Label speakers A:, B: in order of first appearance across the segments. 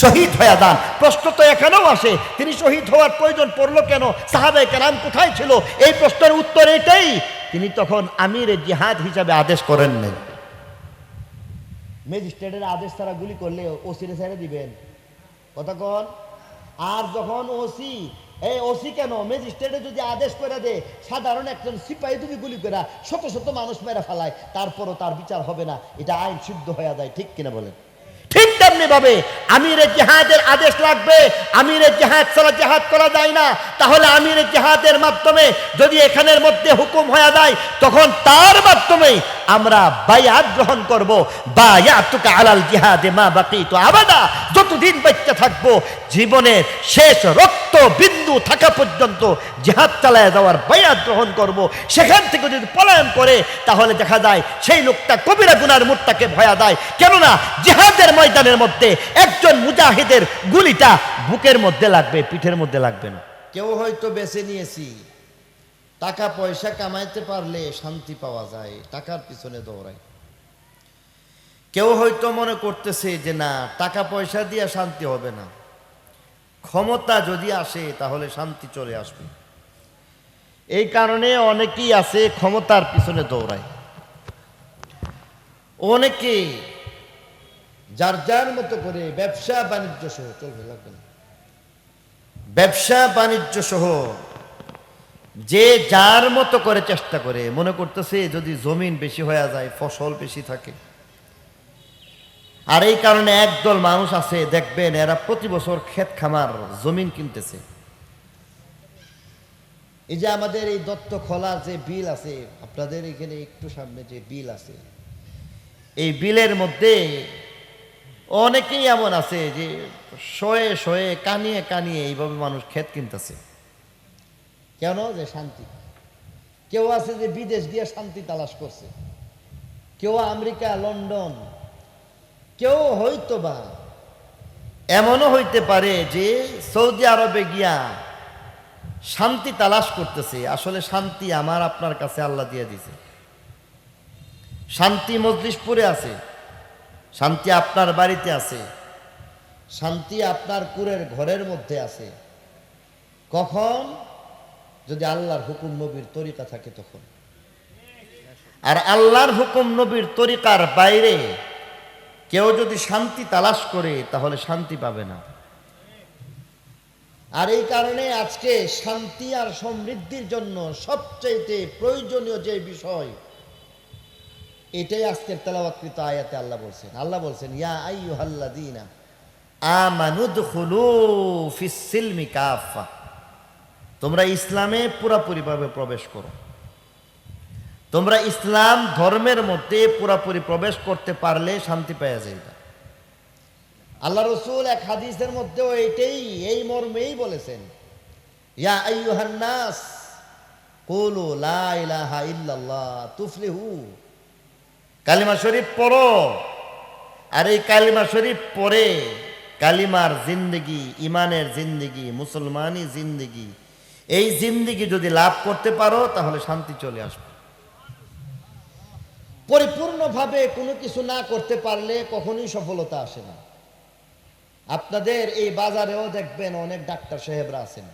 A: শহীদ হয়ে যান। প্রশ্ন তো এখানেও আসে, তিনি শহীদ হওয়ার প্রয়োজন পড়লো কেন? সাহাবায়ে কেরাম কোথায় ছিল? এই প্রশ্নের উত্তর এটাই, তিনি তখন আমিরে জিহাদ হিসাবে আদেশ করেন নাই। ম্যাজিস্ট্রেটের আদেশ ছাড়া গুলি করলে ওসিরে ছেড়ে দিবেন? কথা কন। আর যখন ওসি কেন, ম্যাজিস্ট্রেটে যদি আদেশ করে দেয়, সাধারণ একজন সিপাহী যদি গুলি করে শত শত মানুষ মেরে ফেলায়, তারপরও তার বিচার হবে না, এটা আইন সিদ্ধ হয়ে যায়। ঠিক কিনা বলেন? ঠিক তেমনি ভাবে আমিরে জিহাদের আদেশ লাগবে। আমিরে জিহাদ ছাড়া জিহাদ করা যায় না। তাহলে আমিরে জিহাদের মাধ্যমে যদি এখানের মধ্যে হুকুম হয়ে যায়, তখন তার মাধ্যমে আমরা বায়াত গ্রহণ করব। বায়াতুকা আলাল জিহাদে মা বাকিতু আবাদা, যতদিন বেঁচে থাকবো, জীবনের শেষ রক্ত বিন্দু থাকা পর্যন্ত জিহাদ চালায় যাওয়ার বায়াত গ্রহণ করব। সেখান থেকে যদি পলায়ন করে, তাহলে দেখা যায় সেই লোকটা কবিরা গুনার মুর্তাকে ভয়া দেয়। কেননা জিহাদের ময়দানের মধ্যে একজন মুজাহিদের গুলিটা বুকের মধ্যে লাগবে, পিঠের মধ্যে লাগবে না। কেউ হয়তো বেছে নিয়েছি টাকা পয়সা কামাইতে পারলে শান্তি পাওয়া যায়, টাকার পিছনে দৌড়ায়। কেউ হয়তো মনে করতেছে যে না, টাকা পয়সা দিয়ে শান্তি হবে না, ক্ষমতা যদি আসে তাহলে শান্তি চলে আসবে। এই কারণে অনেকেই আছে ক্ষমতার পিছনে দৌড়ায়। অনেকে যার যার মতো করে ব্যবসা বাণিজ্য সহ চলবে, লাগবে না, ব্যবসা বাণিজ্য সহ যে যার মতো করে চেষ্টা করে, মনে করতেছে যদি জমিন বেশি হয়ে যায়, ফসল বেশি থাকে। আর এই কারণে একদল মানুষ আছে, দেখবেন এরা প্রতি বছর ক্ষেত খামার জমিন কিনতেছে। এই যে আমাদের এই দত্ত খোলার যে বিল আছে, আপনাদের এখানে একটু সামনে যে বিল আছে, এই বিলের মধ্যে অনেকেই এমন আছে যে শয়ে শয়ে কানিয়ে কানিয়ে এইভাবে মানুষ ক্ষেত কিনতেছে। কেন? যে শান্তি। কেউ আছে যে বিদেশ গিয়ে শান্তি তালাশ করছে, কেউ আমেরিকা, লন্ডন, কেউ হয়তো বা এমনও হইতে পারে যে সৌদি আরবে গিয়া শান্তি তালাশ করতেছে। আসলে শান্তি আমার আপনার কাছে আল্লাহ দিয়ে দিছে। শান্তি মজলিশপুরে আছে, শান্তি আপনার বাড়িতে আছে, শান্তি আপনার কুরের ঘরের মধ্যে আছে। কখন? যদি আল্লাহর হুকুম নবীর তরিকা থাকে তখন। আর আল্লাহর হুকুম নবীর তরিকার বাইরে কেউ যদি শান্তি তালাশ করে, তাহলে শান্তি পাবে না। আর এই কারণে আজকে শান্তি আর সমৃদ্ধির জন্য সবচেয়ে প্রয়োজনীয় যে বিষয়, এটাই আজকের তেলাওয়াতকৃত আয়াতে আল্লাহ বলছেন। আল্লাহ বলছেন, ইয়া আইয়ুহাল্লাযীনা আমানু দুখুলু ফিস সিলমি কাফা, তোমরা ইসলামে পুরোপুরিভাবে প্রবেশ করো। তোমরা ইসলাম ধর্মের মধ্যে পুরোপুরি প্রবেশ করতে পারলে শান্তি পাওয়া যায়। আল্লাহ রসুল এক হাদিসের মধ্যেও এই মর্মেই বলেছেন, ইয়া আইয়ুহান নাস কুলু লা ইলাহা ইল্লাল্লাহ তুফলিহু। কালিমা শরীফ পড়ো, আর এই কালিমা শরীফ পড়ে কালিমার জিন্দেগি, ইমানের জিন্দেগি, মুসলমানি জিন্দেগি, এই জিন্দেগি যদি লাভ করতে পারো, তাহলে শান্তি চলে আসবে। পরিপূর্ণভাবে কোনো কিছু না করতে পারলে কখনোই সফলতা আসে না। আপনাদের এই বাজারেও দেখবেন অনেক ডাক্তার সাহেবরা আছেন,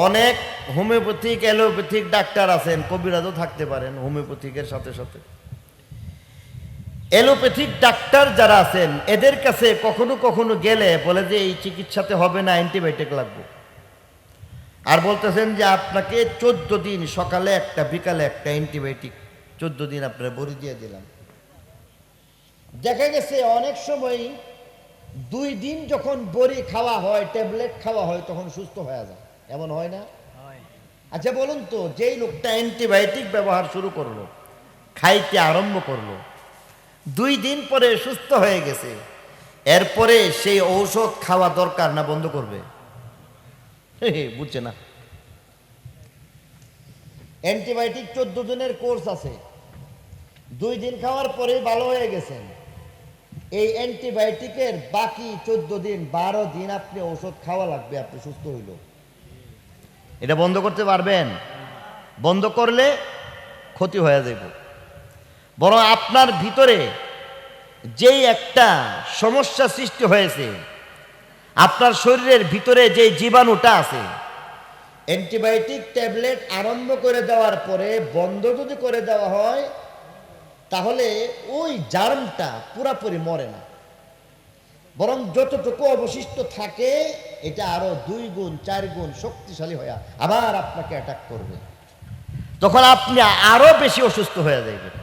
A: অনেক হোমিওপ্যাথিক অ্যালোপ্যাথিক ডাক্তার আছেন, কবিরাজও থাকতে পারেন হোমিওপ্যাথিকের সাথে সাথে। অ্যালোপ্যাথিক ডাক্তার যারা আছেন, এদের কাছে কখনো কখনো গেলে বলে যে এই চিকিৎসাতে হবে না, অ্যান্টিবায়োটিক লাগবে। আর বলতেছেন যে আপনাকে 14 দিন সকালে একটা বিকালে একটা অ্যান্টিবায়োটিক, 14 দিন আপনারা বড়ি দিয়ে দিলাম। দেখা গেছে অনেক সময় 2 দিন যখন বড়ি খাওয়া হয়, ট্যাবলেট খাওয়া হয়, তখন সুস্থ হয়ে যায়। এমন হয় না? আচ্ছা বলুন তো, যেই লোকটা অ্যান্টিবায়োটিক ব্যবহার শুরু করলো, খাইতে আরম্ভ করলো, 2 দিন পরে সুস্থ হয়ে গেছে, এরপরে সেই ঔষধ খাওয়া দরকার না বন্ধ করবে? বুঝছে না। অ্যান্টিবায়োটিক 14 দিনের কোর্স আছে, 2 দিন খাওয়ার পরেই ভালো হয়ে গেছেন। এই অ্যান্টিবায়োটিকের বাকি 14 দিন 12 দিন আপনি ঔষধ খাওয়া লাগবে, আপনি সুস্থ হইল। এটা বন্ধ করতে পারবেন? বন্ধ করলে ক্ষতি হয়ে যাবে। বরং আপনার ভিতরে যেই একটা সমস্যা সৃষ্টি হয়েছে, আপনার শরীরের ভিতরে যে জীবাণুটা আছে, অ্যান্টিবায়োটিক ট্যাবলেট আরম্ভ করে দেওয়ার পরে বন্ধ যদি করে দেওয়া হয়, তাহলে ওই জার্মটা পুরাপুরি মরে না, বরং যতটুকু অবশিষ্ট থাকে এটা আরো 2 গুণ 4 গুণ শক্তিশালী হয়ে আবার আপনাকে অ্যাটাক করবে। তখন আপনি আরো বেশি অসুস্থ হয়ে যাবেন।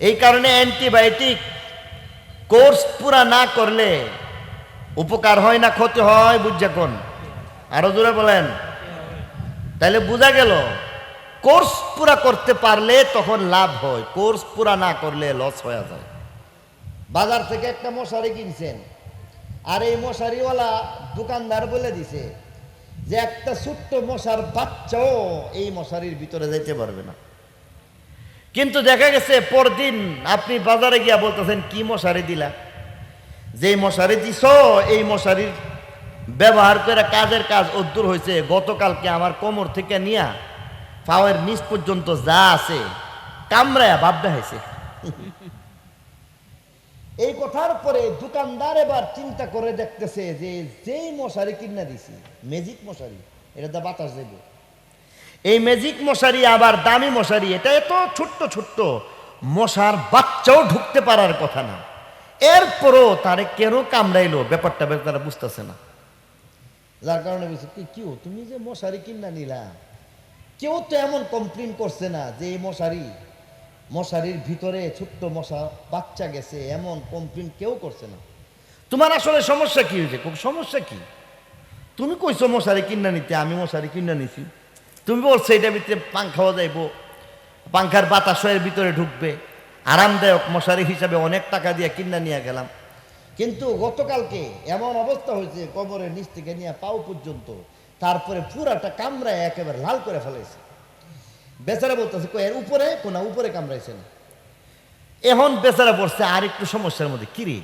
A: এই কারণে অ্যান্টিবায়োটিক কোর্স পুরা না করলে উপকার হয় না ক্ষতি হয়? বুঝছে কোন? আরো জোরে বলেন। তাহলে বোঝা গেল কোর্স পুরা করতে পারলে তখন লাভ হয়, কোর্স পুরা না করলে লস হয়ে যায়। বাজার থেকে একটা মশারি কিনছেন, আর এই মশারিওয়ালা দোকানদার বলে দিছে যে একটা ছোট্ট মশার বাচ্চাও এই মশারির ভিতরে যেতে পারবে না। কিন্তু দেখা গেছে পরদিন আপনি বাজারে গিয়া বলতেছেন কি মশারি দিলা, যে মশারি দিছ এই মশারির ব্যবহার করে কাজের কাজ অদ্দূর হয়েছে, গতকালকে আমার কোমর থেকে নিয়া পায়ের নিচ পর্যন্ত যা আছে কামড়ায়া ভাবনা হয়েছে। এই কথার পরে দোকানদার এবার চিন্তা করে দেখতেছে যে যেই মশারি কিনা দিছি ম্যাজিক মশারি, এটা বাতাস দেবে, এই ম্যাজিক মশারি আবার দামি মশারি, এটা এত ছোট্ট ছোট্ট মশার বাচ্চাও ঢুকতে পারার কথা না, এরপরও তারে কেন কামড়াইলো ব্যাপারটা তারা বুঝতেছে না। যার কারণে বলছে কি তুমি যে মশারি কিনা নিলা, কেউ তো এমন কমপ্লেন করছে না যে এই মশারির ভিতরে ছোট্ট মশা বাচ্চা গেছে, এমন কমপ্লেন কেউ করছে না। তোমার আসলে সমস্যা কি হয়েছে? সমস্যা কি? তুমি কইছো মশারি কিনা নিতে, আমি মশারি কিনা নিছি, তুমি বলছো এটার ভিতরে পাংখাও যাইব, পাংখার বাতাসের ভিতরে ঢুকবে, আরামদায়ক মশারি হিসাবে অনেক টাকা দিয়ে কিনা নিয়ে গেলাম, কিন্তু গতকালকে এমন অবস্থা হয়েছে কোমরের নিচ থেকে নিয়ে পাও পর্যন্ত, তারপরে পুরাটা কামড়ায় একেবারে লাল করে ফেলাইছে। বেচারা বলতেছে এর উপরে কোনা উপরে কামড়াইছে না। এখন বেচারা পড়ছে আর একটু সমস্যার মধ্যে, কিরে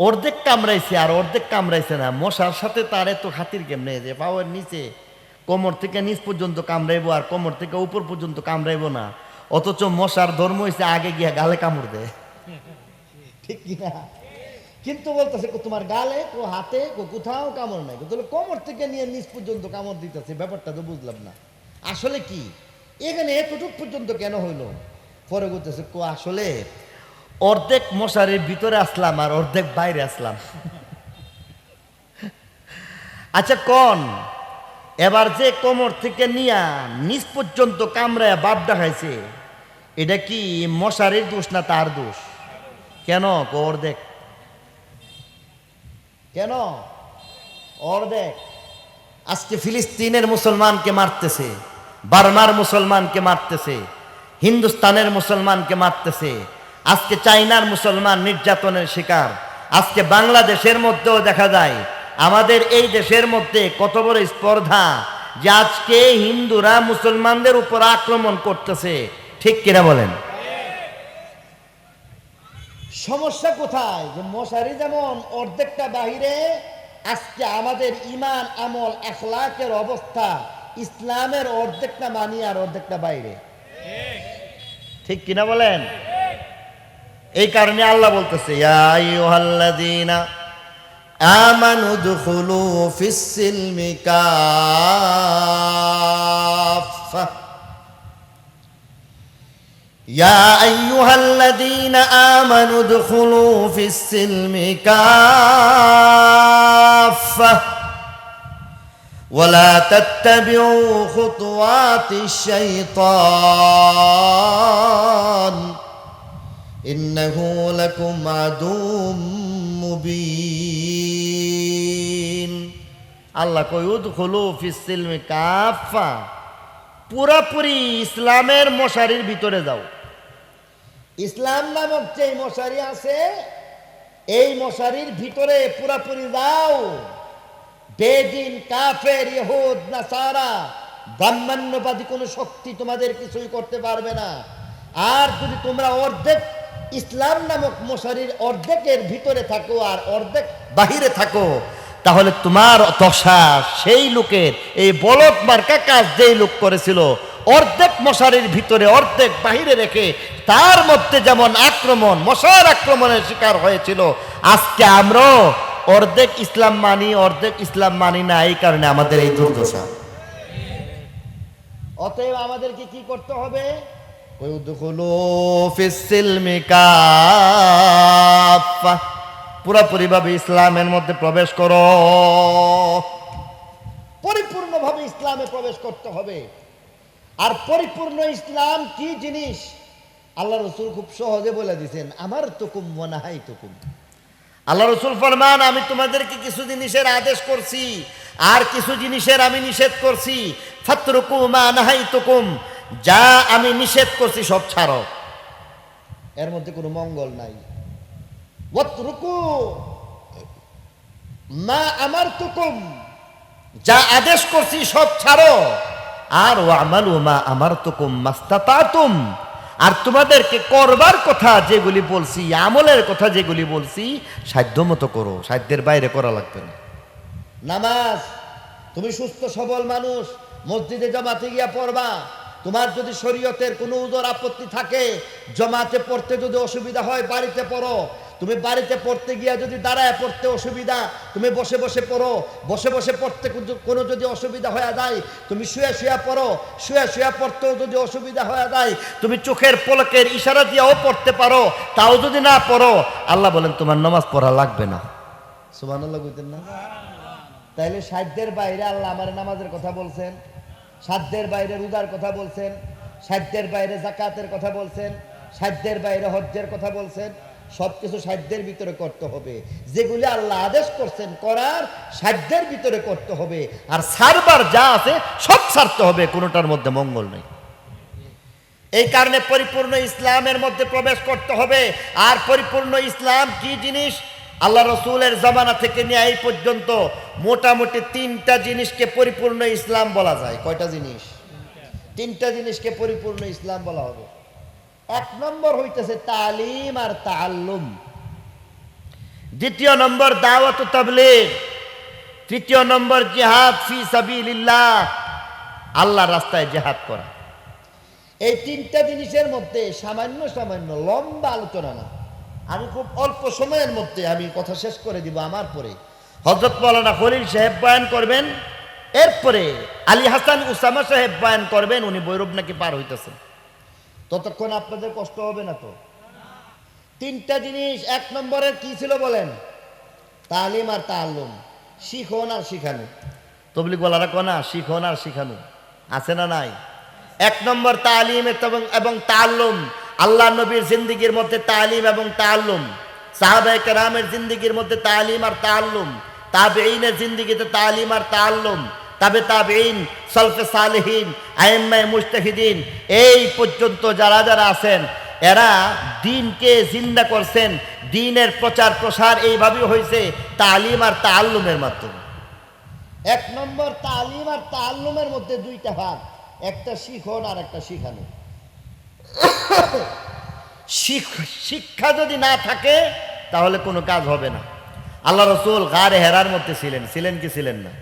A: অর্ধেক কামড়াইছে আর অর্ধেক কামড়াইছে না, মশার সাথে তার এত খাতির কেমনে যে পাওয়ার নিচে কোমর থেকে নিচ পর্যন্ত কামড়াইবো আর কোমর থেকে উপর পর্যন্ত কামড়াইবো না, অথচ মশার ধর্ম হয়েছে আগে গিয়া গালে কামড় দেয়, ঠিক কিনা? কিন্তু বলতেছে তোমার গালে হাতে কোথাও কামড় নাই, কিন্তু কোমর থেকে নিয়ে নিচ পর্যন্ত কামড় দিতেছে, ব্যাপারটা তো বুঝলাম না আসলে কি, এখানে এতটুক পর্যন্ত কেন হইলো? পরে বলতেছে আসলে অর্ধেক মশারির ভিতরে আসলাম আর অর্ধেক বাইরে আসলাম। আচ্ছা কোন এবার যে কোমর থেকে নিয়া নিচ পর্যন্ত কামড়ায় বাপ দেখাইছে, এটা কি মশারির দোষ না তার দোষ? কেন অর্ধেক? কেন অর্ধেক? আজকে ফিলিস্তিনের মুসলমানকে মারতেছে, বার্মার মুসলমানকে মারতেছে, হিন্দুস্তানের মুসলমানকে মারতেছে, আজকে চাইনার মুসলমান নির্যাতনের শিকার, আজকে বাংলাদেশের মধ্যেও দেখা যায়, আমাদের এই দেশের মধ্যে কত বড় স্পর্ধা যে আজকে হিন্দুরা মুসলমানদের উপর আক্রমণ করতেছে, ঠিক কিনা বলেন? সমস্যা কোথায়? যে মশারি যেমন অর্ধেকটা বাহিরে, আজকে আমাদের ইমান আমল আখলাকের অবস্থা ইসলামের অর্ধেকটা মানি আর অর্ধেকটা বাইরে, ঠিক কিনা বলেন? এই কারণে আল্লাহ বলতেছে ইয়া আইয়ুহাল্লাযীনা আমানু দুখুলু ফিস-সিলমি কাফা, ইয়া আইয়ুহাল্লাযীনা আমানু দুখুলু ফিস-সিলমি কাফা ওয়ালা তাত্তাবিউ খুতুওয়াতিশ শাইতান ইন্নাহু লাকুম আদুউম মুবিন। আল্লাহ কয় উদখুলু ফিস-সিলমি কাফা, পুরাপুরি ইসলামের মশারির ভিতরে যাও। ইসলাম নামক যে মশারি আছে এই মশারির ভিতরে পুরাপুরি যাও। বেদিন, কাফের, ইহুদ, নাসারা, ব্রাহ্মণ্যবাদী কোনো শক্তি তোমাদের কিছুই করতে পারবে না। আর যদি তোমরা অর্ধেক ইসলাম নামক মশারির অর্ধেকের ভিতরে থাকো আর অর্ধেক বাহিরে থাকো, তাহলে তোমার দশা সেই লোকের, এই বলদ মার্কা কাজ যেই লোক করেছিল, অর্ধেক মশারির ভিতরে অর্ধেক বাহিরে রেখে তার মধ্যে যেমন আক্রমণ, মশার আক্রমণের শিকার হয়েছিল, আজকে আমরাও অর্ধেক ইসলাম মানি, অর্ধেক ইসলাম মানি না, এই কারণে আমাদের এই দুর্দশা। অতএব আমাদেরকে কি করতে হবে? পুরোপুরি ভাবে ইসলামের মধ্যে প্রবেশ করো, পরিপূর্ণভাবে ইসলামে প্রবেশ করতে হবে। আর পরিপূর্ণ ইসলাম কি জিনিস আল্লাহ রসুল খুব সহজে বলে দিয়েছেন, আমার তুকুম ওয়ানাহাই তুকুম। আল্লাহ রসুল ফরমান, আমি তোমাদেরকে কিছু জিনিসের আদেশ করছি আর কিছু জিনিসের আমি নিষেধ করছি। ফাতরুকু মা নাহাইতুকুম, যা আমি নিষেধ করছি সব ছাড়ো, এর মধ্যে কোনো মঙ্গল নাই। ওয়াতরুকু মা আমারতুকুম, যা আদেশ করছি সব ছাড়ো। আর ওয়ামালু মা আমারতুকুম মাস্তাতাতুম, আর তোমাদেরকে করবার কথা যেগুলি বলছি, আমলের কথা যেগুলি বলছি, সাধ্য মতো করো, সাধ্যের বাইরে করা লাগবে না। নামাজ তুমি সুস্থ সবল মানুষ, মসজিদে জামাতে গিয়া পড়বা। তোমার যদি শরীয়তের কোনো উজর আপত্তি থাকে, জামাতে পড়তে যদি অসুবিধা হয় বাড়িতে পড়ো। তুমি বাড়িতে পড়তে গিয়া যদি দাঁড়ায় পড়তে অসুবিধা, তুমি বসে বসে পড়ো। বসে বসে পড়তে কোনো যদি অসুবিধা হয়ে যায়, তুমি শুয়ে শুয়ে পড়ো। শুয়ে শুয়ে পড়তেও যদি অসুবিধা হয়ে যায়, তুমি চোখের পলকের ইশারা দিয়েও পড়তে পারো। তাও যদি না পড়ো, আল্লাহ বলেন তোমার নামাজ পড়া লাগবে না। সুবহানাল্লাহ কইতেন না? তাইলে সাধ্যের বাইরে আল্লাহ আমার নামাজের কথা বলছেন, সাধ্যের বাইরে রোজার কথা বলছেন, সাধ্যের বাইরে যাকাতের কথা বলছেন, সাধ্যের বাইরে হজ্জের কথা বলছেন। সবকিছু সাধ্যের ভিতরে করতে হবে। যেগুলি আল্লাহ আদেশ করছেন করার, সাধ্যের ভিতরে করতে হবে। আর ছাড়বার যা আছে সব ছাড়তে হবে, কোনোটার মধ্যে মঙ্গল নেই। এই কারণে পরিপূর্ণ ইসলামের মধ্যে প্রবেশ করতে হবে। আর পরিপূর্ণ ইসলাম কি জিনিস? আল্লাহ রসুলের জামানা থেকে নিয়ে এই পর্যন্ত মোটামুটি তিনটা জিনিসকে পরিপূর্ণ ইসলাম বলা যায়। কয়টা জিনিস? তিনটা জিনিসকে পরিপূর্ণ ইসলাম বলা হবে। এক নম্বর হইতেছে তালিম আর তাআল্লুম, দ্বিতীয় নম্বর দাওয়াত ও তাবলীগ, তৃতীয় নম্বর জিহাদ ফি সাবিলিল্লাহ, আল্লাহর রাস্তায় জিহাদ করা। এই তিনটা জিনিসের মধ্যে সামান্য সামান্য লম্বা আলোচনা না, আমি খুব অল্প সময়ের মধ্যে আমি কথা শেষ করে দিব। আমার পরে হযরত মাওলানা খলিল সাহেব বয়ান করবেন, এরপরে আলী হাসান উসামা সাহেব বয়ান করবেন। উনি ভৈরব নাকি পার হইতেছেন, ততক্ষণ আপনাদের কষ্ট হবে না তো? তিনটা জিনিস। এক নম্বরের কি ছিল বলেন? তালিম আর তাআল্লুম, শিখন আর শিখানো। তবলিগ ওয়ালারা কোনা শিখন আর শিখানো আছে না নাই? এক নম্বর তালিম এবং তাআল্লুম। আল্লাহ নবীর জিন্দেগির মধ্যে তালিম এবং তাআল্লুম, সাহাবায়ে কেরামের জিন্দেগির মধ্যে তালিম আর তাআল্লুম, তাবেঈনের জিন্দেগিতে তালিম আর তাআল্লুম, তাবে তাবেঈন, সালফে সালেহিন, আইম্মায়ে মুজতাহিদিন, এই পর্যন্ত যারা যারা আছেন, এরা দ্বীনকে জিন্দা করছেন। দ্বীনের প্রচার প্রসার এইভাবেই হয়েছে তালিম আর তাআল্লুমের মাধ্যমে। এক নম্বর তালিম আর তাআল্লুমের মধ্যে দুইটা ভাগ, একটা শিখন আর একটা শিখানো। শিক্ষা যদি না থাকে তাহলে কোনো কাজ হবে না। আল্লাহ রসুল গারে হেরার মধ্যে ছিলেন কি ছিলেন না?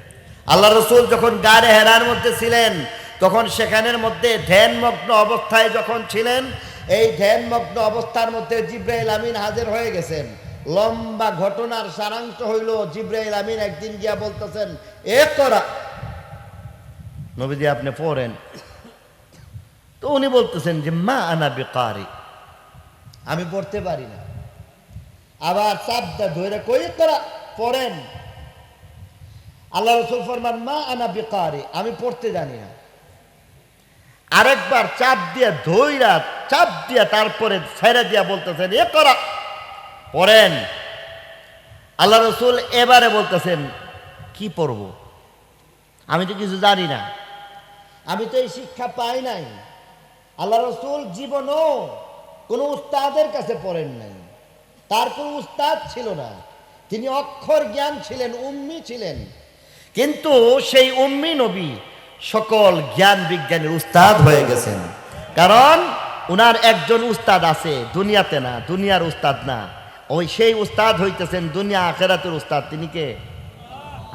A: আল্লাহ রসুল যখন গারে হেরার মধ্যে ছিলেন, তখন সেখানের মধ্যে ধ্যানমগ্ন অবস্থায় যখন ছিলেন, এই ধ্যানমগ্ন অবস্থার মধ্যে জিব্রাইল আমিন হাজির হয়ে গেছেন। লম্বা ঘটনার সারাংশ হইল, জিব্রাইল আমিন একদিন গিয়া বলতেছেন, ইকরা, নবীজি আপনি পড়েন। তো উনি বলতেছেন যে মা আনা বিকারি, আমি পড়তে পারি না। আবার চাপটা ধরে কই করা পড়েন। আল্লাহ রাসূল ফরমান মা আনা বিকারি, আমি পড়তে জানি না। আরেকবার চাপ দিয়া ধইরা চাপ দিয়া তারপরে ছেড়ে দিয়া বলতেছেন এ করা পড়েন। আল্লাহ রাসূল এবারে বলতেছেন কি পড়ব, আমি তো কিছু জানি না, আমি তো এই শিক্ষা পাই নাই। আল্লাহ রাসূল জীবনও কোনো উস্তাদের কাছে পড়েন নাই, তার কোনো উস্তাদ ছিল না, তিনি অক্ষর জ্ঞান ছিলেন, উম্মি ছিলেন। কিন্তু সেই উম্মি নবী সকল জ্ঞান বিজ্ঞানের উস্তাদ হয়ে গেছেন, কারণ উনার একজন উস্তাদ আছে, দুনিয়াতে না, দুনিয়ার উস্তাদ না, ওই সেই উস্তাদ হইতেছেন দুনিয়া আখিরাতের উস্তাদ। তিনি কে?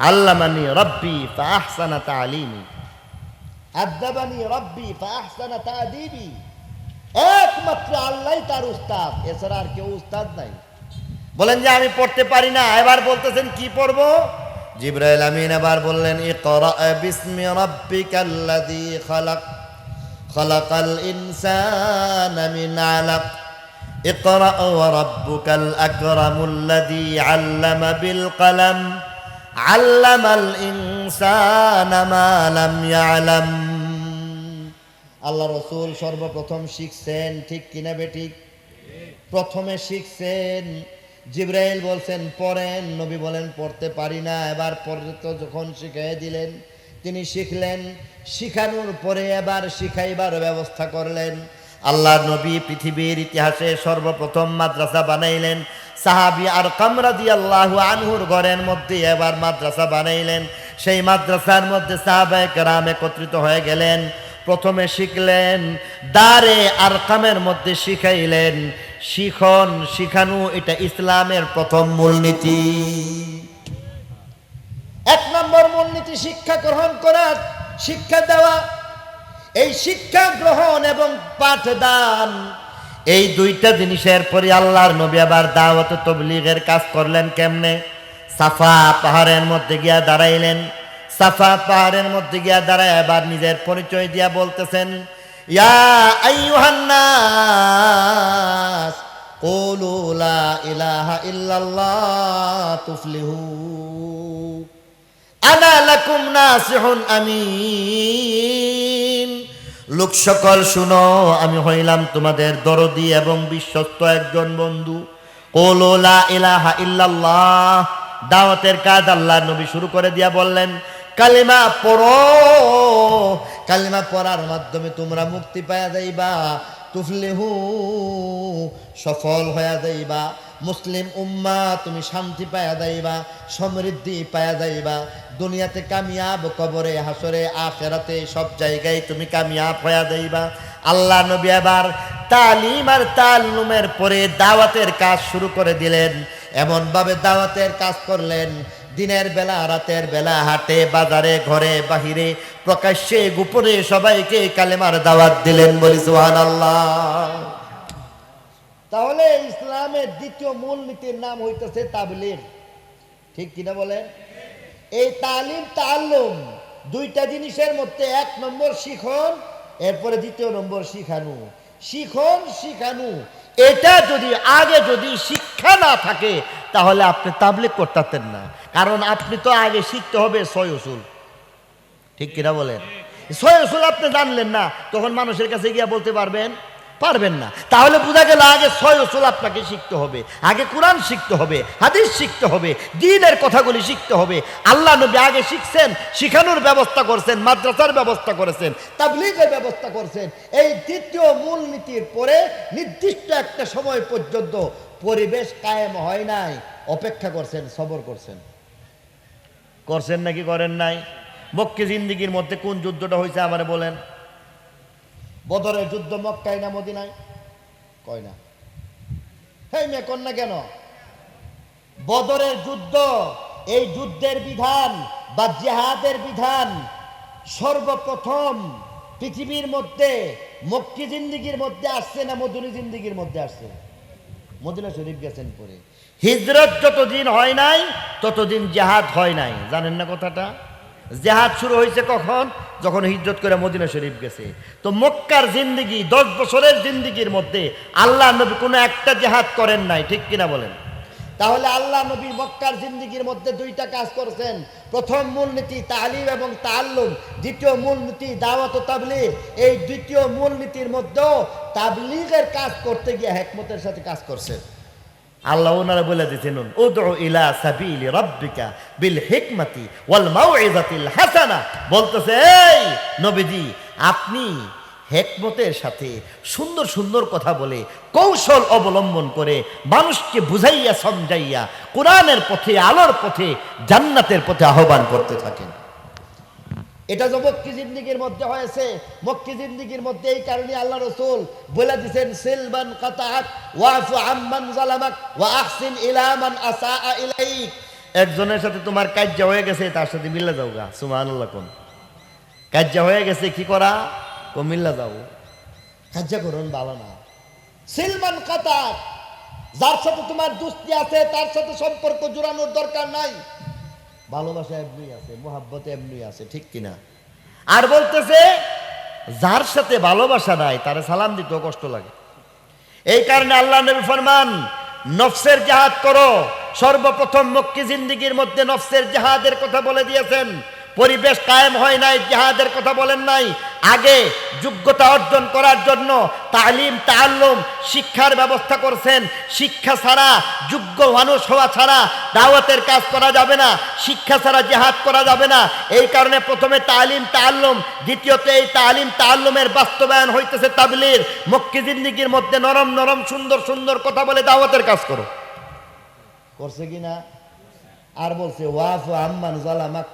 A: আল্লামানি রব্বি ফাআহসানা তালিমি, আদাবানি রব্বি ফাআহসানা তাদিবি। একমাত্র আল্লাহ তার উস্তাদ, এছাড়া আর কেউ উস্তাদ নাই। বলেন যে আমি পড়তে পারি না, এবার বলতেছেন কি পড়বো? জিবরাইল আমিন এবার বললেন ইকরা বিসমি রাব্বিকাল্লাযী খালাক খালাকাল ইনসানা মিন আলাক ইকরা ওয়া রাব্বুকাল আকরামুল্লাযী আল্লামা বিল কলম আল্লামাল ইনসানা মা লাম ইয়ালাম। আল্লাহ রাসূল সর্বপ্রথম শিখছেন, ঠিক কিনা বেঠিক? প্রথমে শিখছেন, জিবরাইল বলছেন পড়েন, নবী বলেন পড়তে পারি না। এবার পরে তো যখন শিখিয়ে দিলেন তিনি শিখলেন, শিখানোর পরে এবার শিখাইবার ব্যবস্থা করলেন। আল্লাহ নবী পৃথিবীর ইতিহাসে সর্বপ্রথম মাদ্রাসা বানাইলেন। সাহাবী আরকাম রাদিয়াল্লাহু আনহুর ঘরের মধ্যে এবার মাদ্রাসা বানাইলেন। সেই মাদ্রাসার মধ্যে সাহাবায়ে কেরাম একত্রিত হয়ে গেলেন। প্রথমে শিখলেন, দারে আরকামের মধ্যে শিখাইলেন। শিখন, শিখানো এটা ইসলামের প্রথম মূলনীতি। এক নম্বর মূলনীতি শিক্ষা গ্রহণ করা, শিক্ষা দেওয়া। এই শিক্ষা গ্রহণ এবং পাঠদান, এই দুইটা জিনিসের পরে আল্লাহর নবী আবার দাওয়াত তাবলীগের কাজ করলেন। কেমনে? সাফা পাহাড়ের মধ্যে গিয়া দাঁড়াইলেন। সাফা পাহাড়ের মধ্যে গিয়া দাঁড়ায় এবার নিজের পরিচয় দিয়া বলতেছেন, ইয়া আইয়ুহান নাস কুলু লা ইলাহা ইল্লাল্লাহ তুফলিহু আনা লাকুম নাসিহুন আমিন। লোক সকল শুনো, আমি হইলাম তোমাদের দরদি এবং বিশ্বস্ত একজন বন্ধু। কুলু লা ইলাহা ইল্লাল্লাহ, দাওয়াতের কাজ আল্লাহর নবী শুরু করে দিয়া বললেন কালিমা পড়ো, কালিমা পড়ার মাধ্যমে তোমরা মুক্তি পাওয়া যাইবা, তুফলিহু সফল হয়ে যাইবা, মুসলিম উম্মাহ তুমি শান্তি পায়া যাইবা, সমৃদ্ধি পায়া যাইবা, দুনিয়াতে কামিয়াব, কবরে হাসরে আখিরাতে সব জায়গায় তুমি কামিয়াব হয়ে যাইবা। আল্লাহ নবী এবার তালিম আর তাল্লুমের পরে দাওয়াতের কাজ শুরু করে দিলেন। এমন ভাবে দাওয়াতের কাজ করলেন, দিনের বেলা রাতের বেলা, হাটে বাজারে ঘরে বাহিরে প্রকাশ্যে গোপনে সবাইকে কালেমার দাওয়াত দিলেন। বলি সুবহানাল্লাহ। তাহলে ইসলামের দ্বিতীয় মূলনীতির নাম হইতেছে তাবলীগ, ঠিক কিনা বলেন? এই তালিম তাআল্লুম দুইটা জিনিসের মধ্যে এক নম্বর শিখন, এরপরে দ্বিতীয় নম্বর শিখানো। শিখন শিখানো এটা যদি আগে যদি শিক্ষা না থাকে তাহলে আপনি তাবলীগ করতেন না। কারণ আপনি তো আগে শিখতে হবে ছয় উসুল, ঠিক কিনা বলেন? ছয় উসুল আপনি জানলেন না, তখন মানুষের কাছে গিয়া বলতে পারবেন? পারবেন না। তাহলে বোঝা গেল আগে ছয় উসুল আপনাকে শিখতে হবে। আগে কোরআন শিখতে হবে, হাদিস শিখতে হবে, দ্বীনের কথাগুলি শিখতে হবে। আল্লাহ নবী আগে শিখছেন, শিখানোর ব্যবস্থা করছেন, মাদ্রাসার ব্যবস্থা করেছেন, তাবলীগের ব্যবস্থা করছেন। এই দ্বিতীয় মূলনীতির পরে নির্দিষ্ট একটা সময় পর্যন্ত পরিবেশ কায়েম হয় নাই, অপেক্ষা করছেন, সবর করছেন। করছেন নাকি করেন নাই? মক্কি জিন্দিগির মধ্যে কোন যুদ্ধটা হয়েছে আমারে বলেন? বদরের যুদ্ধ মক্কায় না মদিনায়? কয় না। হেই মেয়ে কন না কেন? বদরের যুদ্ধ, এই যুদ্ধের বিধান বা জিহাদের বিধান সর্বপ্রথম পৃথিবীর মধ্যে মক্কি জিন্দিগির মধ্যে আসছে না মদিনা জিন্দিগির মধ্যে আসছে? মদিনা শরীফ গেছেন পরে। হিজরত যতদিন হয় নাই ততদিন জিহাদ হয় নাই, জানেন না কথাটা? জিহাদ শুরু হয়েছে কখন? যখন হিজরত করে মদিনা শরীফ গেছে। তো মক্কার জিন্দিগি 10 বছরের জিন্দিগির মধ্যে আল্লাহ নবী কোনো একটা জিহাদ করেন নাই, ঠিক কিনা বলেন? তাহলে আল্লাহ নবী মক্কার জিন্দিগির মধ্যে দুইটা কাজ করেছেন। প্রথম মূলনীতি তালিম এবং তাআল্লুম, দ্বিতীয় মূলনীতি দাওয়াত ও তাবলীগ। এই দ্বিতীয় মূলনীতির মধ্যেও তাবলীগের কাজ করতে গিয়ে হিকমতের সাথে কাজ করছেন। আল্লাহ ওনারা বলে দিয়েছেন উদউ ইলা সাবিলি রাব্বিকা বিল হিকমাতি ওয়াল মাউইযাতিল হাসানা। বলতেছে এই নবীজি, আপনি হিকমতের সাথে সুন্দর সুন্দর কথা বলে, কৌশল অবলম্বন করে মানুষকে বুঝাইয়া সমঝাইয়া কোরআনের পথে, আলোর পথে, জান্নাতের পথে আহ্বান করতে থাকেন। এটা যে মক্কি জিন্দিগির মধ্যে হয়েছে, মক্কি জিন্দিগির মধ্যে এই কারণে আল্লাহ রাসূল বলে দিয়েছেন সিলবান কাতাআত ওয়াফু আম্মান যালামাক ওয়া আহসিন ইলা মান আসাআ ইলাইক। একজনের সাথে তোমার কাজ্জা হয়ে গেছে, তার সাথে মিল্লা যাওগা। সুবহানাল্লাহ। কোন কাজ্জা হয়ে গেছে কি করা? মিল্লা যাও। কাজ্জা করুন ভালো না। সিলমান কাতার, যার সাথে তোমার দুস্তি আছে তার সাথে সম্পর্ক জোড়ানোর দরকার নাই, ভালোবাসা এমনি আছে, মোহাব্বত এমনি আছে, ঠিক কিনা? আর বলতেছে যার সাথে ভালোবাসা নাই তারে সালাম দিতেও কষ্ট লাগে। এই কারণে আল্লাহ নবী ফরমান নফসের জিহাদ করো। সর্বপ্রথম মক্কি জিন্দেগির মধ্যে নফসের জিহাদের কথা বলে দিয়েছেন। পরিবেশ কায়েম হয় নাই, জিহাদের কথা বলেন নাই। আগে যোগ্যতা অর্জন করার জন্য তালিম তাআল্লুম শিক্ষার ব্যবস্থা করছেন। শিক্ষা ছাড়া, যোগ্য মানুষ হওয়া ছাড়া দাওয়াতের কাজ করা যাবে না, শিক্ষা ছাড়া জিহাদ করা যাবে না। এই কারণে প্রথমে তালিম তাআল্লুম, দ্বিতীয়ত এই তালিম তাআল্লুমের বাস্তবায়ন হইতেছে তাবলীগ। মক্কি জিন্দেগির মধ্যে নরম নরম সুন্দর সুন্দর কথা বলে দাওয়াতের কাজ করো। করছে কিনা? আর বলছে ওয়াফু আম্মান যালামাক,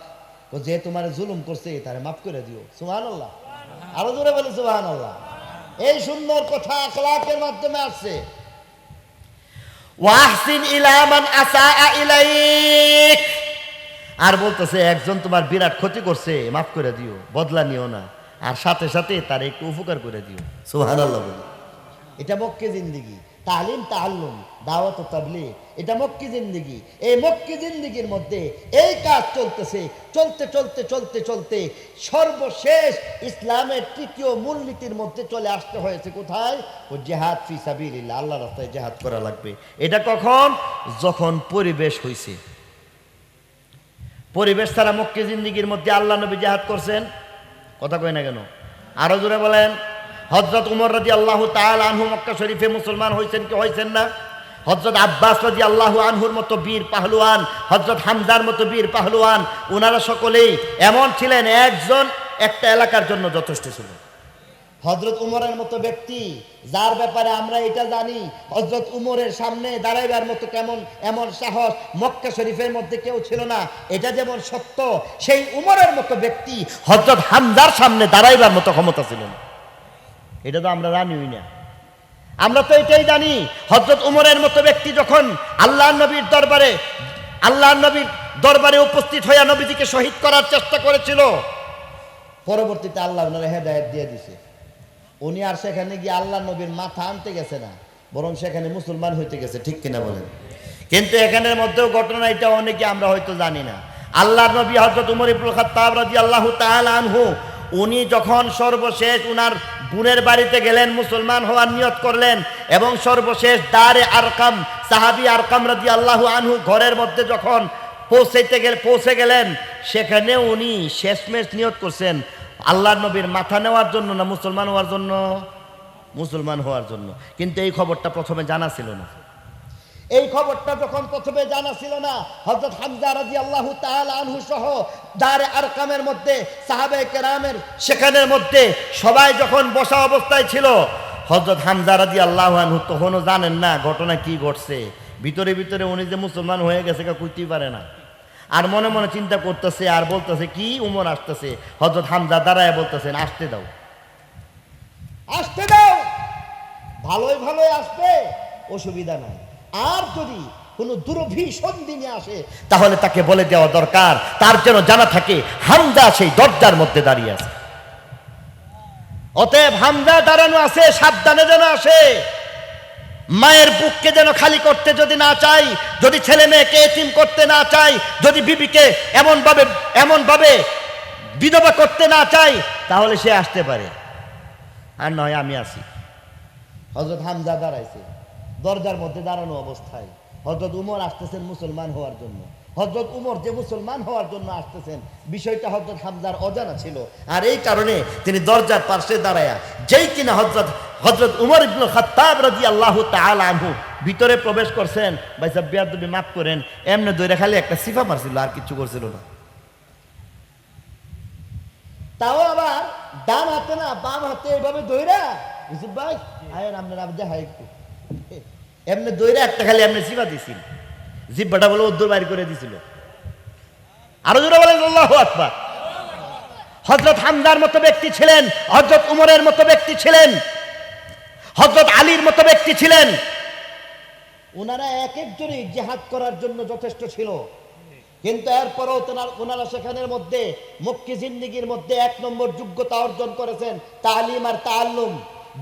A: যে তোমার জুলুম করছে তারে মাফ করে দিও। সুবহানাল্লাহ, আরো জোরে বলে সুবহানাল্লাহ। এই সুন্দর কথা আখলাকের মাধ্যমে আসছে। ওয়াহসিন ইলা মান আসাআ ইলাইক, আর বলতেছে একজন তোমার বিরাট ক্ষতি করছে, মাফ করে দিও, বদলা নিও না, আর সাথে সাথে তার একটু উপকার করে দিও। সুবহানাল্লাহ বলে। এটা মক্কি জিন্দেগি, তালিম তাআল্লুম দাওয়াত ও তাবলীগ, এটা মক্কি জিন্দেগি। এই মক্কি জিন্দেগির মধ্যে এই কাজ চলতেছে। চলতে চলতে চলতে চলতে সর্বশেষ ইসলামের তৃতীয় মূলনীতির মধ্যে চলে আসতে হয়েছে কোথায়? ও জিহাদ ফি সাবিলিল্লাহ, আল্লাহর রাস্তায় জিহাদ করা লাগবে। এটা কখন? যখন পরিবেশ হইছে। পরিবেশ ছাড়া মক্কি জিন্দেগির মধ্যে আল্লাহ নবী জিহাদ করছেন? কথা কয় না কেন? আরো জোরে বলেন। হযরত উমর রাদিয়াল্লাহু তাআলা আনহু মক্কা শরীফে মুসলমান হয়েছেন কি হয়েছেন না? হযরত আব্বাস রাদিয়াল্লাহু আনহুর মতো বীর পাহলওয়ান, হযরত হামজার মতো বীর পাহলওয়ান, ওনারা সকলেই এমন ছিলেন একজন একটা এলাকার জন্য যথেষ্ট ছিল। হযরত উমরের মতো ব্যক্তি, যার ব্যাপারে আমরা এটা জানি হযরত উমরের সামনে দাঁড়াইবার মতো কেমন এমন সাহস মক্কা শরীফের মধ্যে কেউ ছিল না, এটা যেমন সত্য, সেই উমরের মতো ব্যক্তি হযরত হামজার সামনে দাঁড়াইবার মতো ক্ষমতা ছিল না। এটা তো আমরা জানিই না। আমরা তো এটাই জানি হযরত উমরের মতো ব্যক্তি যখন আল্লাহর নবীর দরবারে উপস্থিত হইয়া নবীজিকে শহীদ করার চেষ্টা করেছিল, পরবর্তীতে আল্লাহ ওনার হেদায়েত দিয়ে দিছে। উনি আর সেখানে গিয়ে আল্লাহ নবীর মাথা আনতে গেছে না, বরং সেখানে মুসলমান হইতে গেছে, ঠিক কিনা বলেন? কিন্তু এখানের মধ্যেও ঘটনা এটা অনেকে আমরা হয়তো জানি না। আল্লাহর নবী হযরত উমর ইবনুল খাত্তাব রাদিয়াল্লাহু তাআলা আনহু, উনি যখন সর্বশেষ উনার বোনের বাড়িতে গেলেন, মুসলমান হওয়ার নিয়ত করলেন, এবং সর্বশেষ দারে আরকাম সাহাবী আরকাম রাদিয়াল্লাহু আনহু ঘরের মধ্যে যখন পৌঁছে গেলেন, সেখানে উনি শেষমেশ নিয়ত করছেন আল্লাহর নবীর মাথা নেওয়ার জন্য না মুসলমান হওয়ার জন্য? মুসলমান হওয়ার জন্য। কিন্তু এই খবরটা প্রথমে জানা ছিল না। এই খবরটা যখন প্রথমে জানা ছিল না, হযরত হামজা রাদিয়াল্লাহু তাআলা আনহু সহ দারে আরকামের মধ্যে সাহাবায়ে কেরামের সেখানের মধ্যে সবাই যখন বসা অবস্থায় ছিল, হযরত হামজা রাদিয়াল্লাহু আনহু তখনও জানেন না ঘটনা কি ঘটছে। ভিতরে ভিতরে উনি যে মুসলমান হয়ে গেছে কা কইতেই পারে না, আর মনে মনে চিন্তা করতেছে আর বলতেছে কি উমর আসতেছে। হযরত হামজা দাঁড়ায় বলতেছেন আসতে দাও, আসতে দাও, ভালোই ভালোই আসবে, অসুবিধা নাই। আর যদি কোনো দুর্ভিসন্ধি দিনে আসে তাহলে তাকে বলে দেওয়া দরকার, তার যেন জানা থাকে হামজা সেই দরজার মধ্যে দাঁড়িয়ে আছে। অতএব হামজা দাঁড়ানো আছে, সাবধানে যেন আসে। মায়ের বুককে যেন খালি করতে যদি না চাই, যদি ছেলে মেয়েকে এতিম করতে না চাই, যদি বিবিকে এমন ভাবে বিধবা করতে না চাই, তাহলে সে আসতে পারে, আর নয় আমি আসি। হযরত হামজা দাঁড়াইছে দরজার মধ্যে দাঁড়ানো অবস্থায়। হযরত উমর আসতেছেন মুসলমান হওয়ার জন্য। হযরত উমর যে মুসলমান হওয়ার জন্য আসতেছেন, বিষয়টা হযরত হামজার অজানা ছিল, আর এই কারণে তিনি দরজার পাশে দাঁড়ায়া যেই কিনা হযরত উমর ইবনুল খাত্তাব রাদিয়াল্লাহু তাআলা আনহু ভিতরে প্রবেশ করছেন, ভাই সাহেব বেয়াদবি মাফ করেন, এমনি দইরা খালি একটা সিফা মারছিল, আর কিছু করছিল না। তাও আবার ডান হাতে না বাম হাতে এইভাবে দইরা, ইউসুফ ভাই আয়েন আপনার দেখা একটু, এমনি দইরা একটা খালি এমনি সিফা দিছিল, জিব্বাটা বলে উদ্দুর বাইর করে দিছিল। আরো জোরে বলেন আল্লাহু আকবার। হযরত হামজার মতো ব্যক্তি ছিলেন, হযরত উমরের মতো ব্যক্তি ছিলেন, হযরত আলীর মতো ব্যক্তি ছিলেন। ওনারা এক একজনই জিহাদ করার জন্য যথেষ্ট ছিল, কিন্তু এরপরও ওনারা সেখানের মধ্যে মক্কি জিন্দেগির মধ্যে 1 নম্বর যোগ্যতা অর্জন করেছেন তালিম আর তাআল্লুম।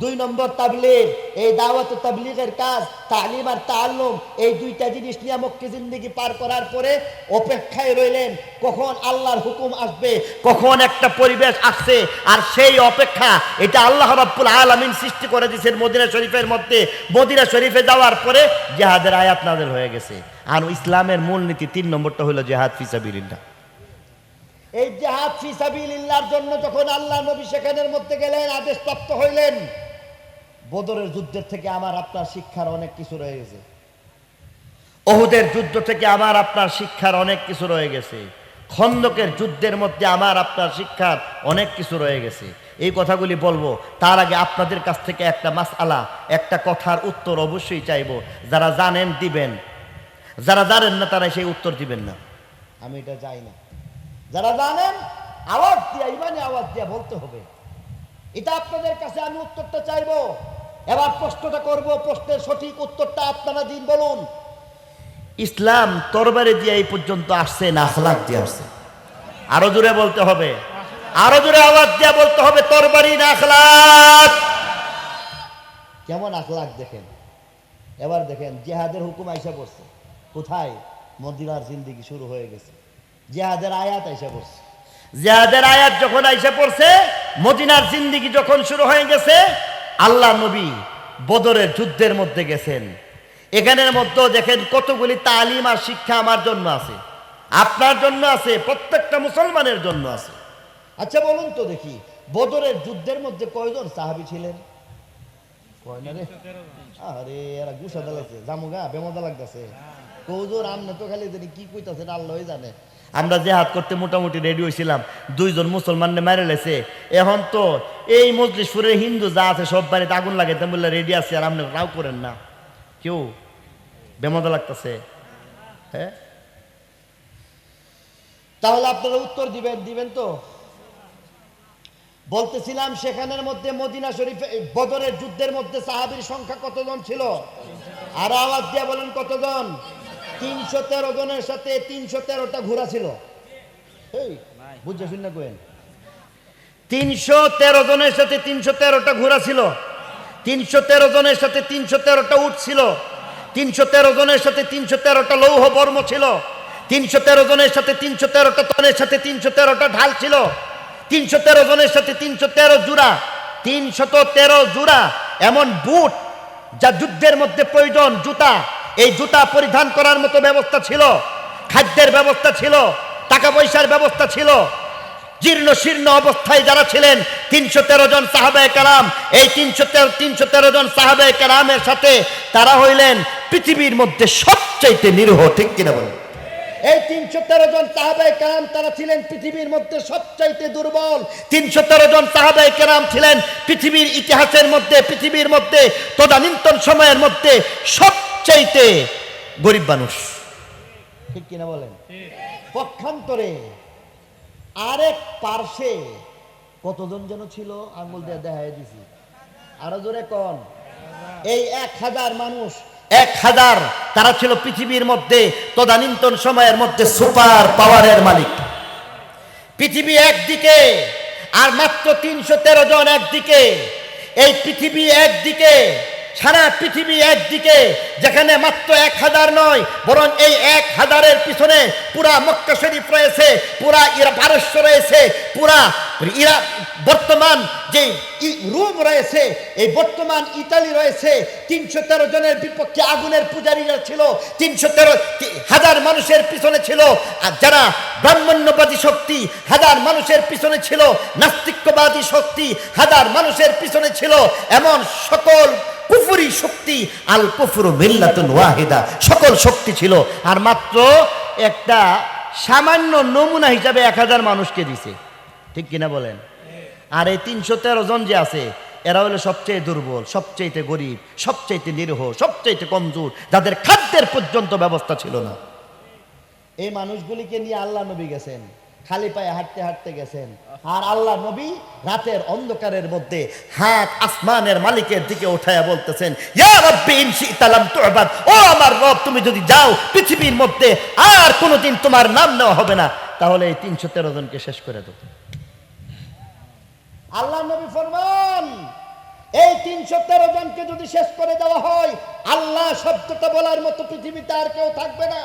A: দুই নম্বর তাবলীগ। এই দাওয়াত ও তাবলীগের কাজ, তালিম আর তাআল্লুম, এই দুইটা জিনিস নিয়ে মক্কি জিন্দেগি পার করার পরে অপেক্ষায় রইলেন কখন আল্লাহর হুকুম আসবে, কখন একটা পরিবেশ আসছে। আর সেই অপেক্ষা এটা আল্লাহ রাব্বুল আলামিন সৃষ্টি করে দিয়েছেন মদিনা শরীফের মধ্যে। মদিনা শরীফে যাওয়ার পরে জিহাদের আয়াত নাযিল হয়ে গেছে। আর ইসলামের মূলনীতি 3 নম্বরটা হলো জিহাদ ফি সাবিলিল্লাহ। এই জিহাদ ফি সাবিলিল্লাহর জন্য যখন আল্লাহ নবী সেখানের মধ্যে গেলেন, আদেশ প্রাপ্ত হইলেন, বদরের যুদ্ধের থেকে আমার আপনার শিক্ষার অনেক কিছু রয়ে গেছে, উহুদের যুদ্ধ থেকে আমার আপনার শিক্ষার অনেক কিছু রয়ে গেছে, খন্দকের যুদ্ধের মধ্যে আমার আপনার শিক্ষার অনেক কিছু রয়ে গেছে। এই কথাগুলি বলবো, তার আগে আপনাদের কাছ থেকে একটা মাসআলা, একটা কথার উত্তর অবশ্যই চাইবো। যারা জানেন দিবেন, যারা জানেন না তারা সেই উত্তর দিবেন না, আমি এটা চাই না। যারা জানেন আওয়াজ দিয়া, ইমানে আওয়াজ দিয়া বলতে হবে, এটা আপনাদের কাছে আমি উত্তরটা চাইবো। এবার প্রশ্নটা করব, প্রশ্নের সঠিক উত্তরটা আপনারা দিন, বলুন। ইসলাম তরবারি দিয়ে এই পর্যন্ত আসছে না আখলাক দিয়ে আসছে? আরো জোরে বলতে হবে, আরো জোরে আওয়াজ দিয়ে বলতে হবে, তরবারি না আখলাক? কেমন আখলাক দেখেন। এবার দেখেন জিহাদের হুকুম আইসা পড়ছে কোথায়? মদিনার জিন্দেগি শুরু হয়ে গেছে, জিহাদের আয়াত আইসা পড়ছে। জিহাদের আয়াত যখন আইসা পড়ছে, মদিনার জিন্দেগি যখন শুরু হয়ে গেছে, আল্লাহ নবী বদরের যুদ্ধের মধ্যে গেছেন। এখানের মধ্যে দেখেন কতগুলি তালিম আর শিক্ষা আমার জন্য আছে, আপনার জন্য আছে, প্রত্যেকটা মুসলমানের জন্য আছে। আচ্ছা বলুন তো দেখি, বদরের যুদ্ধের মধ্যে কয়জন সাহাবী ছিলেন? কয় না রে, আরে এরা গুসা দালাইছে, জামুগা বেমদা লাগতেছে। কৌজোর আমনে তো খালি জানি কি কইতাছেন আল্লাহই জানে। আমরা জেহাদ করতে মোটামুটি রেডি হয়েছিলাম, 2 জন মুসলমানকে মেরে লেছে। এখন তো এই মজলিশপুরের হিন্দু যা আছে সব বাড়িতে আগুন লাগাইতে বললে রেডি আছে, আর আপনি রাও করেন না, কেউ বেমদা লাগতেছে। হ্যাঁ, তাহলে আপনারা উত্তর দিবেন, দিবেন তো? বলতেছিলাম সেখানের মধ্যে মদিনা শরীফে বদরের যুদ্ধের মধ্যে সাহাবীর সংখ্যা কতজন ছিল? আর আওয়াজ দিয়ে বলেন কতজন? 313 জনের সাথে 313টা ঘোড়া ছিল। এই বুঝতে শুন না কোয়েন, 313 জনের সাথে 313টা ঘোড়া ছিল, 313 জনের সাথে 313টা উট ছিল, 313 জনের সাথে 313টা লৌহ বর্ম ছিল, 313 জনের সাথে 313টা তনের সাথে 313টা ঢাল ছিল, 313 জনের সাথে 313 জোড়া, 313 জোড়া এমন বুট যা যুদ্ধের মধ্যে প্রয়োজন, জুতা, এই জুতা পরিধান করার মতো ব্যবস্থা ছিল, খাদ্যের ব্যবস্থা ছিল, টাকা পয়সার ব্যবস্থা ছিল। জীর্ণ শীর্ণ অবস্থায় যারা ছিলেন 313 জন সাহাবায়ে কেরাম, এই 313 জন সাহাবায়ে কেরামের সাথে তারা হইলেন পৃথিবীর মধ্যে সবচাইতে নিরীহ, ঠিক কিনা বলেন? এই 313 জন সাহাবায়ে কেরাম তারা ছিলেন পৃথিবীর মধ্যে সবচাইতে দুর্বল। 313 জন সাহাবায়ে কেরাম ছিলেন পৃথিবীর ইতিহাসের মধ্যে, পৃথিবীর মধ্যে তদানীন্তন সময়ের মধ্যে সবচাইতে গরিব মানুষ, ঠিক কিনা বলেন? পক্ষান্তরে আরেক পার্শ্বে কতজন যেন ছিল, আঙ্গুল দিয়ে দেখাই দিছি, আরো জোরে কোন? এই 1000 মানুষ, 1000 তারা ছিল পৃথিবীর মধ্যে তদানীন্তন সময়ের মধ্যে সুপার পাওয়ারের মালিক। পৃথিবী একদিকে আর মাত্র 313 জন একদিকে, এই পৃথিবী একদিকে, সারা পৃথিবী একদিকে, যেখানে মাত্র 1000 নয়, বরং এই 1000-এর পিছনে পুরা মক্কা শরীফ রয়েছে, পুরা পারস্য রয়েছে, পুরা বর্তমান যে রোম রয়েছে, এই বর্তমান ইতালি রয়েছে। 313 জনের বিপক্ষে আগুনের পূজারীরা ছিল, 313,000 মানুষের পিছনে ছিল আর যারা ব্রাহ্মণ্যবাদী শক্তি, 1000 মানুষের পিছনে ছিল নাস্তিক্যবাদী শক্তি, 1000 মানুষের পিছনে ছিল এমন সকল কুফরি শক্তি, আল কুফরু মিল্লাতুন ওয়াহিদা, সকল শক্তি ছিল। আর মাত্র একটা সামান্য নমুনা হিসাবে 1000 মানুষকে দিছে, ঠিক কিনা বলেন? আর এই 313 জন যে আছে এরা হলো সবচেয়ে দুর্বল, সবচেয়ে গরিব, সবচেয়ে নিরীহ, সবচেয়ে কমজোর, যাদের খাদ্যের পর্যন্ত ব্যবস্থা ছিল না। এই মানুষগুলিকে নিয়ে আল্লাহ নবী গেছেন, খালি পায়ে হাঁটতে হাঁটতে গেছেন। আর আল্লাহ নবী রাতের অন্ধকারের মধ্যে হাত আসমানের মালিকের দিকে উঠায়া বলতেছেন, ইয়া রাব্বি ইন শি'তা লাম তু'বাদ, ও আমার রব, তুমি যদি যাও পৃথিবীর মধ্যে আর কোনোদিন তোমার নাম নেওয়া হবে না, তাহলে এই 313 জনকে শেষ করে দাও। আল্লাহ নবী ফরমান, এই 313 জনকে যদি শেষ করে দেওয়া হয়, আল্লাহ শব্দটা বলার মতো পৃথিবীতে আর কেউ থাকবে না।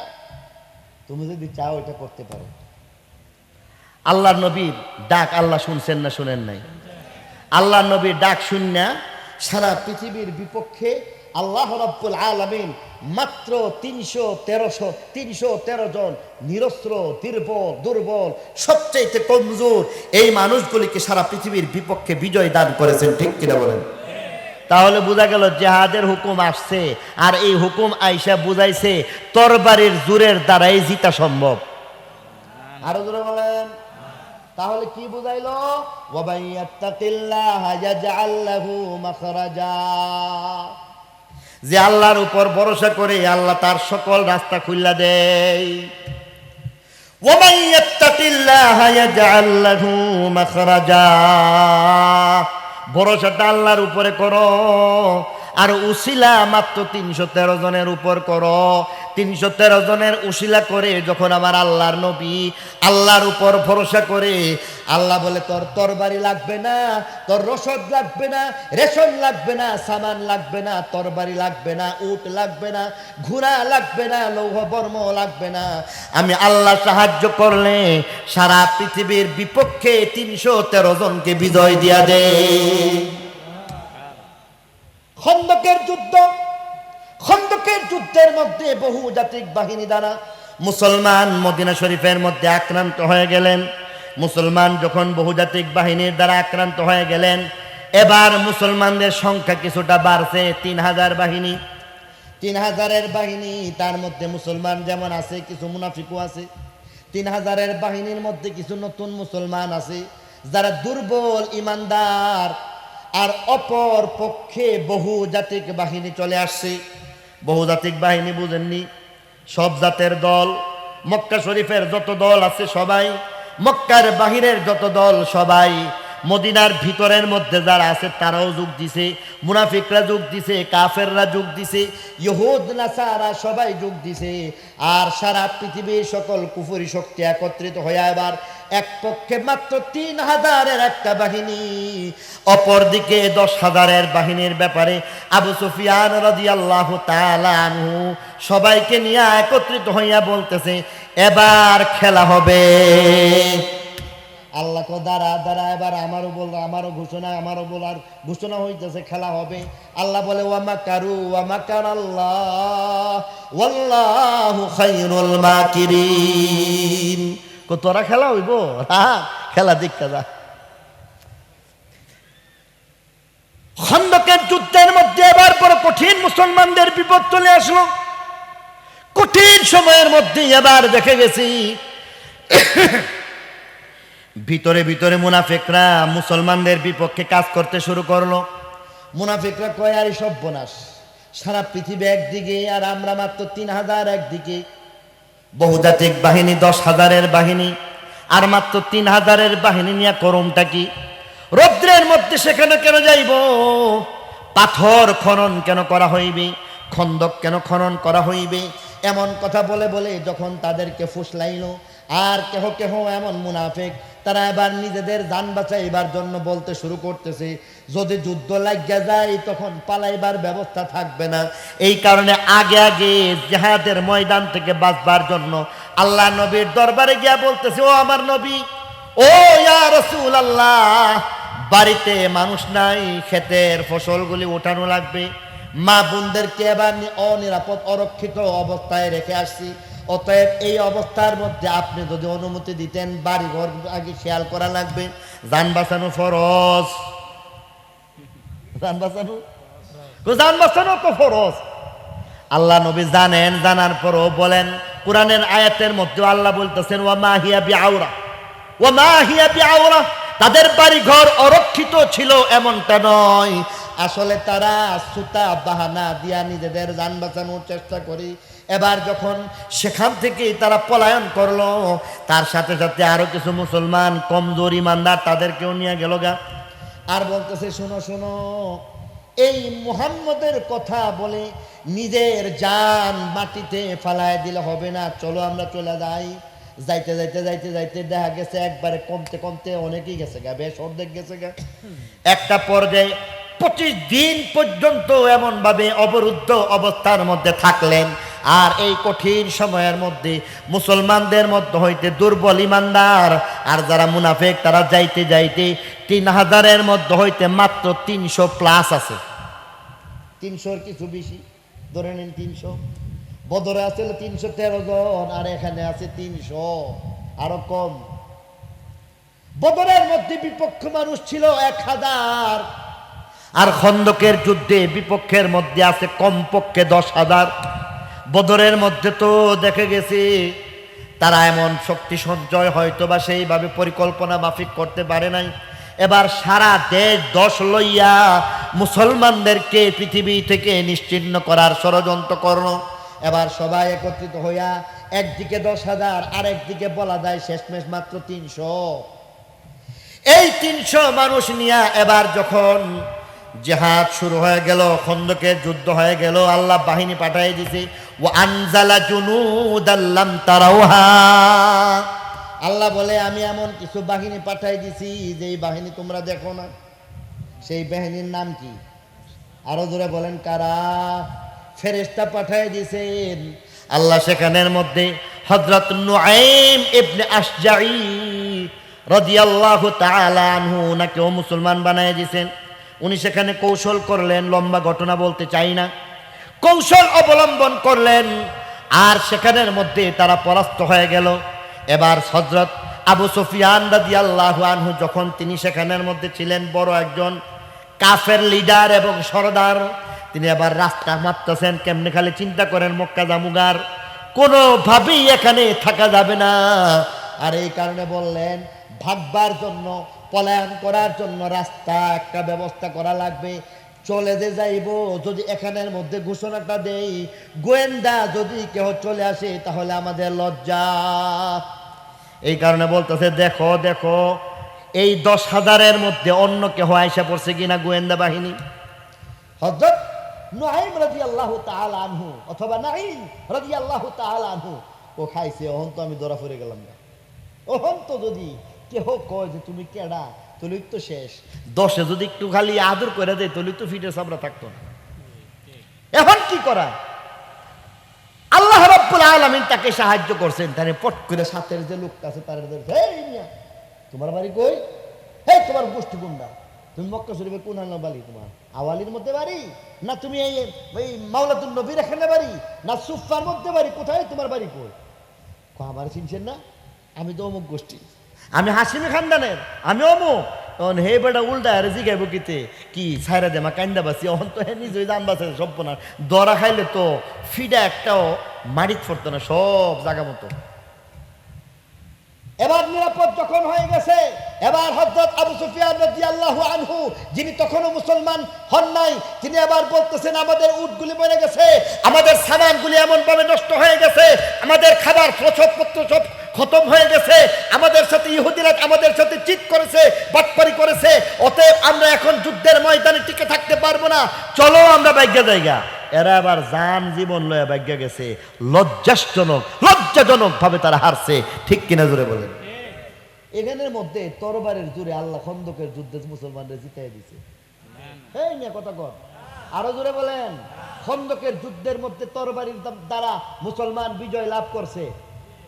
A: তুমি যদি চাও এটা করতে পারো। আল্লাহর নবীর ডাক আল্লাহ শুনছেন না শুনেন নাই? আল্লাহর নবীর ডাক শুননা সারা পৃথিবীর বিপক্ষে আল্লাহ রাব্বুল আলামিন মাত্র 313 জন নিরস্ত্র, দুর্বল, সবচেয়ে কমজোর এই মানুষগুলিকে সারা পৃথিবীর বিপক্ষে বিজয় দান করেছেন। ঠিক কিনা বলেন? তাহলে বোঝা গেল জিহাদের হুকুম আসছে, আর এই হুকুম আইসা বুঝাইছে তরবারির জোরের দ্বারাই জিতা সম্ভব। আরো জোরে বলেন। তাহলে কি বুঝাইলো? ওয়াবাইয়াত্তাকিল্লাহা ইয়াজআল লাহু মাখরাজা, যে আল্লাহর উপর ভরসা করে আল্লাহ তার সকল রাস্তা খুলে দেয়। ওয়াবাইয়াত্তাকিল্লাহা ইয়াজআল লাহু মাখরাজা, ভরসাটা আল্লাহর উপরে করো, আর উসিলা মাত্র 313 জনের উপর করো। 313 জনের উসিলা করে যখন আমার আল্লাহর নবী আল্লাহর উপর ভরসা করে, আল্লাহ বলে তোর তরবারি লাগবে না, তোর রসদ লাগবে না, রেশন লাগবে না, সামান লাগবে না, তরবারি লাগবে না, উট লাগবে না, ঘোড়া লাগবে না, লৌহ বর্ম লাগবে না। আমি আল্লাহ সাহায্য করলে সারা পৃথিবীর বিপক্ষে 313 জনকে বিজয় দিয়া দে। খন্দকের যুদ্ধের মধ্যে বহু জাতিক বাহিনী দ্বারা মুসলমান মদিনা শরীফের মধ্যে আক্রান্ত হয়ে গেলেন। মুসলমান যখন বহুজাতিক বাহিনীর দ্বারা আক্রান্ত হয়ে গেলেন, এবার মুসলমানদের সংখ্যা কিছুটা বাড়ছে। 3000 বাহিনী, 3000-এর বাহিনী, তার মধ্যে মুসলমান যেমন আছে কিছু মুনাফিকও আছে। 3000-এর বাহিনীর মধ্যে কিছু নতুন মুসলমান আছে যারা দুর্বল ইমানদার, আর অপর পক্ষে বহুজাতিক বাহিনী চলে আসছে। বহুজাতিক বাহিনী বুঝেননি? সব জাতের দল, মক্কা শরীফের যত দল আছে সবাই, মক্কার বাহিরের যত দল সবাই, মদিনার ভিতরের মধ্যে যারা আছে তারাও যোগ দিছে, মুনাফিকরা যোগ দিছে, কাফেররা যোগ দিছে, ইহুদ নাসারা সবাই যোগ দিছে। আর সারা পৃথিবীর সকল কুফরি শক্তি একত্রিত হয়ে এবার এক পক্ষে মাত্র 3000-এর একটা বাহিনী, অপর দিকে 10,000-এর বাহিনীর ব্যাপারে আবু সুফিয়ান রাদিয়াল্লাহু তাআলা আনহু সবাইকে নিয়ে একত্রিত হইয়া বলতেছে এবার খেলা হবে। আল্লাহ কো দাঁড়া এবার আমারও বলার ঘোষণা হইতেছে খেলা হবে। আল্লাহ বলে ওয়া মাকারু ওয়া মাকারাল্লাহ ওয়াল্লাহু খায়রুল মাকিরিন। কো তোরা খেলা হইব? হ্যাঁ, খেলা দেখতে যা। খন্দকের যুদ্ধের মধ্যে এবার বড় কঠিন মুসলমানদের বিপদ চলে আসলো। কঠিন সময়ের মধ্যে এবার দেখে গেছি ভিতরে ভিতরে মুনাফিকরা মুসলমানদের বিপক্ষে কাজ করতে শুরু করলো। মুনাফিকরা কয় আরে সর্বনাশ, সারা পৃথিবী একদিকে আর আমরা মাত্র 3000 একদিকে, বহুজাতিক বাহিনী 10,000-এর বাহিনী, আর মাত্র 3000-এর বাহিনী নিয়ে করমটা কি? রৌদ্রের মধ্যে সেখানে কেন যাইব? পাথর খনন কেন করা হইবে? খন্দক কেন খনন করা হইবে? এমন কথা বলে বলে যখন তাদেরকে ফুসলাইল, আর কেহ কেহ এমন মুনাফিক তারা এবার নিজেদের জান বাঁচাইবার জন্য বলতে শুরু করতেছে যদি যুদ্ধ লাগিয়া যায় তখন পালাইবার ব্যবস্থা থাকবে না। এই কারণে আগে আগে জিহাদের ময়দান থেকে বাঁচবার জন্য আল্লাহ নবীর দরবারে গিয়া বলতেছে ও আমার নবী, ও ইয়া রাসূলুল্লাহ, বাড়িতে মানুষ নাই, ক্ষেতের ফসলগুলি ওঠানো লাগবে, মা বোনদেরকে এবার অনিরাপদ অরক্ষিত অবস্থায় রেখে আসছি। অতএব এই অবস্থার মধ্যে আপনি যদি অনুমতি দিতেন বাড়ি ঘর আগে খেয়াল করা লাগবে, জান বাঁচানো ফরজ। জান বাঁচানো তো ফরজ। আল্লাহ নবী জানেন, জানার পরও বলেন, কোরআনের আয়াতের মধ্যে আল্লাহ বলতেছেন ওয়া মা হিয়া বিআওরা, তাদের বাড়ি ঘর অরক্ষিত ছিল এমনটা নয়, আসলে তারা সুতা বাহানা দিয়া নিজেদের জান বাঁচানোর চেষ্টা করি। এবার যখন সেখান থেকে তারা পলায়ন করলো, তার সাথে সাথে আরো কিছু মুসলমান কমজোর ইমানদার তাদেরকেও নিয়ে গেল গা। আর বলতেছে শোনো শোনো, এই মুহাম্মদের কথা বলে নিজের জান মাটিতে ফালায় দিলে হবে না, চলো আমরা চলে যাই। যাইতে যাইতে যাইতে যাইতে দেখা গেছে একবারে কমতে কমতে অনেকেই গেছে গা, বেশ অর্ধেক গেছে গা। একটা পর্যায়ে 25 দিন পর্যন্ত এমন ভাবে অবরুদ্ধ অবস্থার মধ্যে থাকলেন। আর এই কঠিন সময়ের মধ্যে মুসলমানদের মধ্যে হইতে দুর্বল ইমানদার আর যারা মুনাফিক তারা যাইতে যাইতে 3000-এর মধ্যে হইতে মাত্র 300+ আছে। 300-এর কিছু বেশি, ধরে নিন 300। বদরে আছে 313 জন, আর এখানে আছে 300, আরো কম। বদরের মধ্যে বিপক্ষ মানুষ ছিল 1000, আর খন্দকের যুদ্ধে বিপক্ষের মধ্যে আছে কমপক্ষে 10,000। বদরের মধ্যে তো দেখে গেছে তারা এমন শক্তি সঞ্চয় হয়তো বা সেইভাবে পরিকল্পনা মাফিক করতে পারে নাই। এবার সারা দেশ 10 লইয়া মুসলমানদেরকে পৃথিবী থেকে নিশ্চিহ্ন করার ষড়যন্ত্র করল। এবার সবাই একত্রিত হইয়া একদিকে 10,000 আর একদিকে বলা যায় শেষমেশ মাত্র 300। এই 300 মানুষ নিয়ে এবার যখন জিহাদ শুরু হয়ে গেল, খন্দকের যুদ্ধ হয়ে গেল, আল্লাহ বাহিনী পাঠিয়ে দিয়েছে। ওয়া আনজালা জুনুদাল লাম তারাউহা, আল্লাহ বলে আমি এমন কিছু বাহিনী পাঠিয়ে দিছি যেই বাহিনী তোমরা দেখো না। সেই বাহিনীর নাম কি? আরো জোরে বলেন কারা? ফেরেশতা পাঠিয়ে দিয়েছেন আল্লাহ। সেখানের মধ্যে হযরত নুআইম ইবনে আশজাঈ রাদিয়াল্লাহু তাআলা আনহু নাকেও মুসলমান বানায় দিয়েছেন। উনি সেখানে কৌশল করলেন, লম্বা ঘটনা বলতে চাই না, কৌশল অবলম্বন করলেন আর সেখানের মধ্যে তারা পরাস্ত হয়ে গেল। এবার হযরত আবু সুফিয়ান রাদিয়াল্লাহু আনহু যখন তিনি সেখানের মধ্যে ছিলেন, বড় একজন কাফের লিডার এবং সরদার, তিনি আবার রাস্তা মাপতেছেন কেমনে। খালি চিন্তা করেন মক্কা জামুগার, কোনোভাবেই এখানে থাকা যাবে না। আর এই কারণে বললেন ভাগবার জন্য, পলায়ন করার জন্য রাস্তা একটা ব্যবস্থা করা লাগবে। চলে যে যাইব, যদি এখানের মধ্যে ঘোষণাটা দেই, গোয়েন্দা যদি কেউ চলে আসে তাহলে আমাদের লজ্জা। এই কারণে বলতেছে দেখো দেখো এই 10,000-এর মধ্যে অন্য কেউ আইসা পড়ছে কিনা গোয়েন্দা বাহিনী। হযরত নুআইম রাদিয়াল্লাহু তাআলা আনহু অথবা নাঈম রাদিয়াল্লাহু তাআলা আনহু ও খাইছে, ওহন তো আমি ধরা পড়ে গেলাম না। ওহন তো যদি কেহ কয় যে তুমি কেডা, তুই তো শেষ। 10-এ যদি একটু খালি আদর করে দেয় তুই তো ফিটে সাবরা থাকতো না। এখন কি করা? আল্লাহ রাব্বুল আলামিন তাকে সাহায্য করছেন। তারে পট করে সাথের যে লোকটা আছে তার তোমার বাড়ি কই? এই তোমার গোষ্ঠী কোনটা? তুমি মক্কা শরীফে কোন বাড়ি? তোমার আওয়ালির মধ্যে বাড়ি, না তুমি এই মাওলাতুন নবীর এখানে বাড়ি, না সুফার মধ্যে বাড়ি? কোথায় তোমার বাড়ি? কই? আমার চিনছেন না? আমি তো অমুক গোষ্ঠী, আমি হাসিমি খানদানের, আমি অমুক। তখন হে বেটা উল্টা আরে জিগাইব কিতে কি ছাইরা দেমা কান্দা বাসি। অহন তো হে নিজে দাম বাসে সব না, দরা খাইলে তো ফিডা একটাও মারিত পড়তো না, সব জায়গা মতো। এবার নিরাপদ যখন হয়ে গেছে, এবার হযরত আবু সুফিয়ান রাদিয়াল্লাহু আনহু, যিনি তখনও মুসলমান হন নাই, তিনি এবার বলতেছেন আমাদের উটগুলি মরে গেছে, আমাদের সামানগুলি এমন ভাবে নষ্ট হয়ে গেছে, আমাদের খাবার প্রসবপত্র সব খতম হয়ে গেছে, আমাদের সাথে ইহুদিরা আমাদের সাথে চিট করেছে, বাটপারি করেছে, অতএব আমরা এখন যুদ্ধের ময়দানে টিকে থাকতে পারবো না, চলো আমরা ভাগ্য জায়গা। এরা আবার জান জীবন লয়া ভাগ্য গেছে। লজ্জাজনক ভাবে তারা হারছে। ঠিক কিনা জোরে বলেন? এখানের মধ্যে তরবারের জোরে আল্লাহ খন্দকের যুদ্ধে মুসলমানদের জিতাই দিছে। এই নিয়ে কথা কর, আরো জোরে বলেন। খন্দকের যুদ্ধের মধ্যে তরবারির দ্বারা মুসলমান বিজয় লাভ করছে।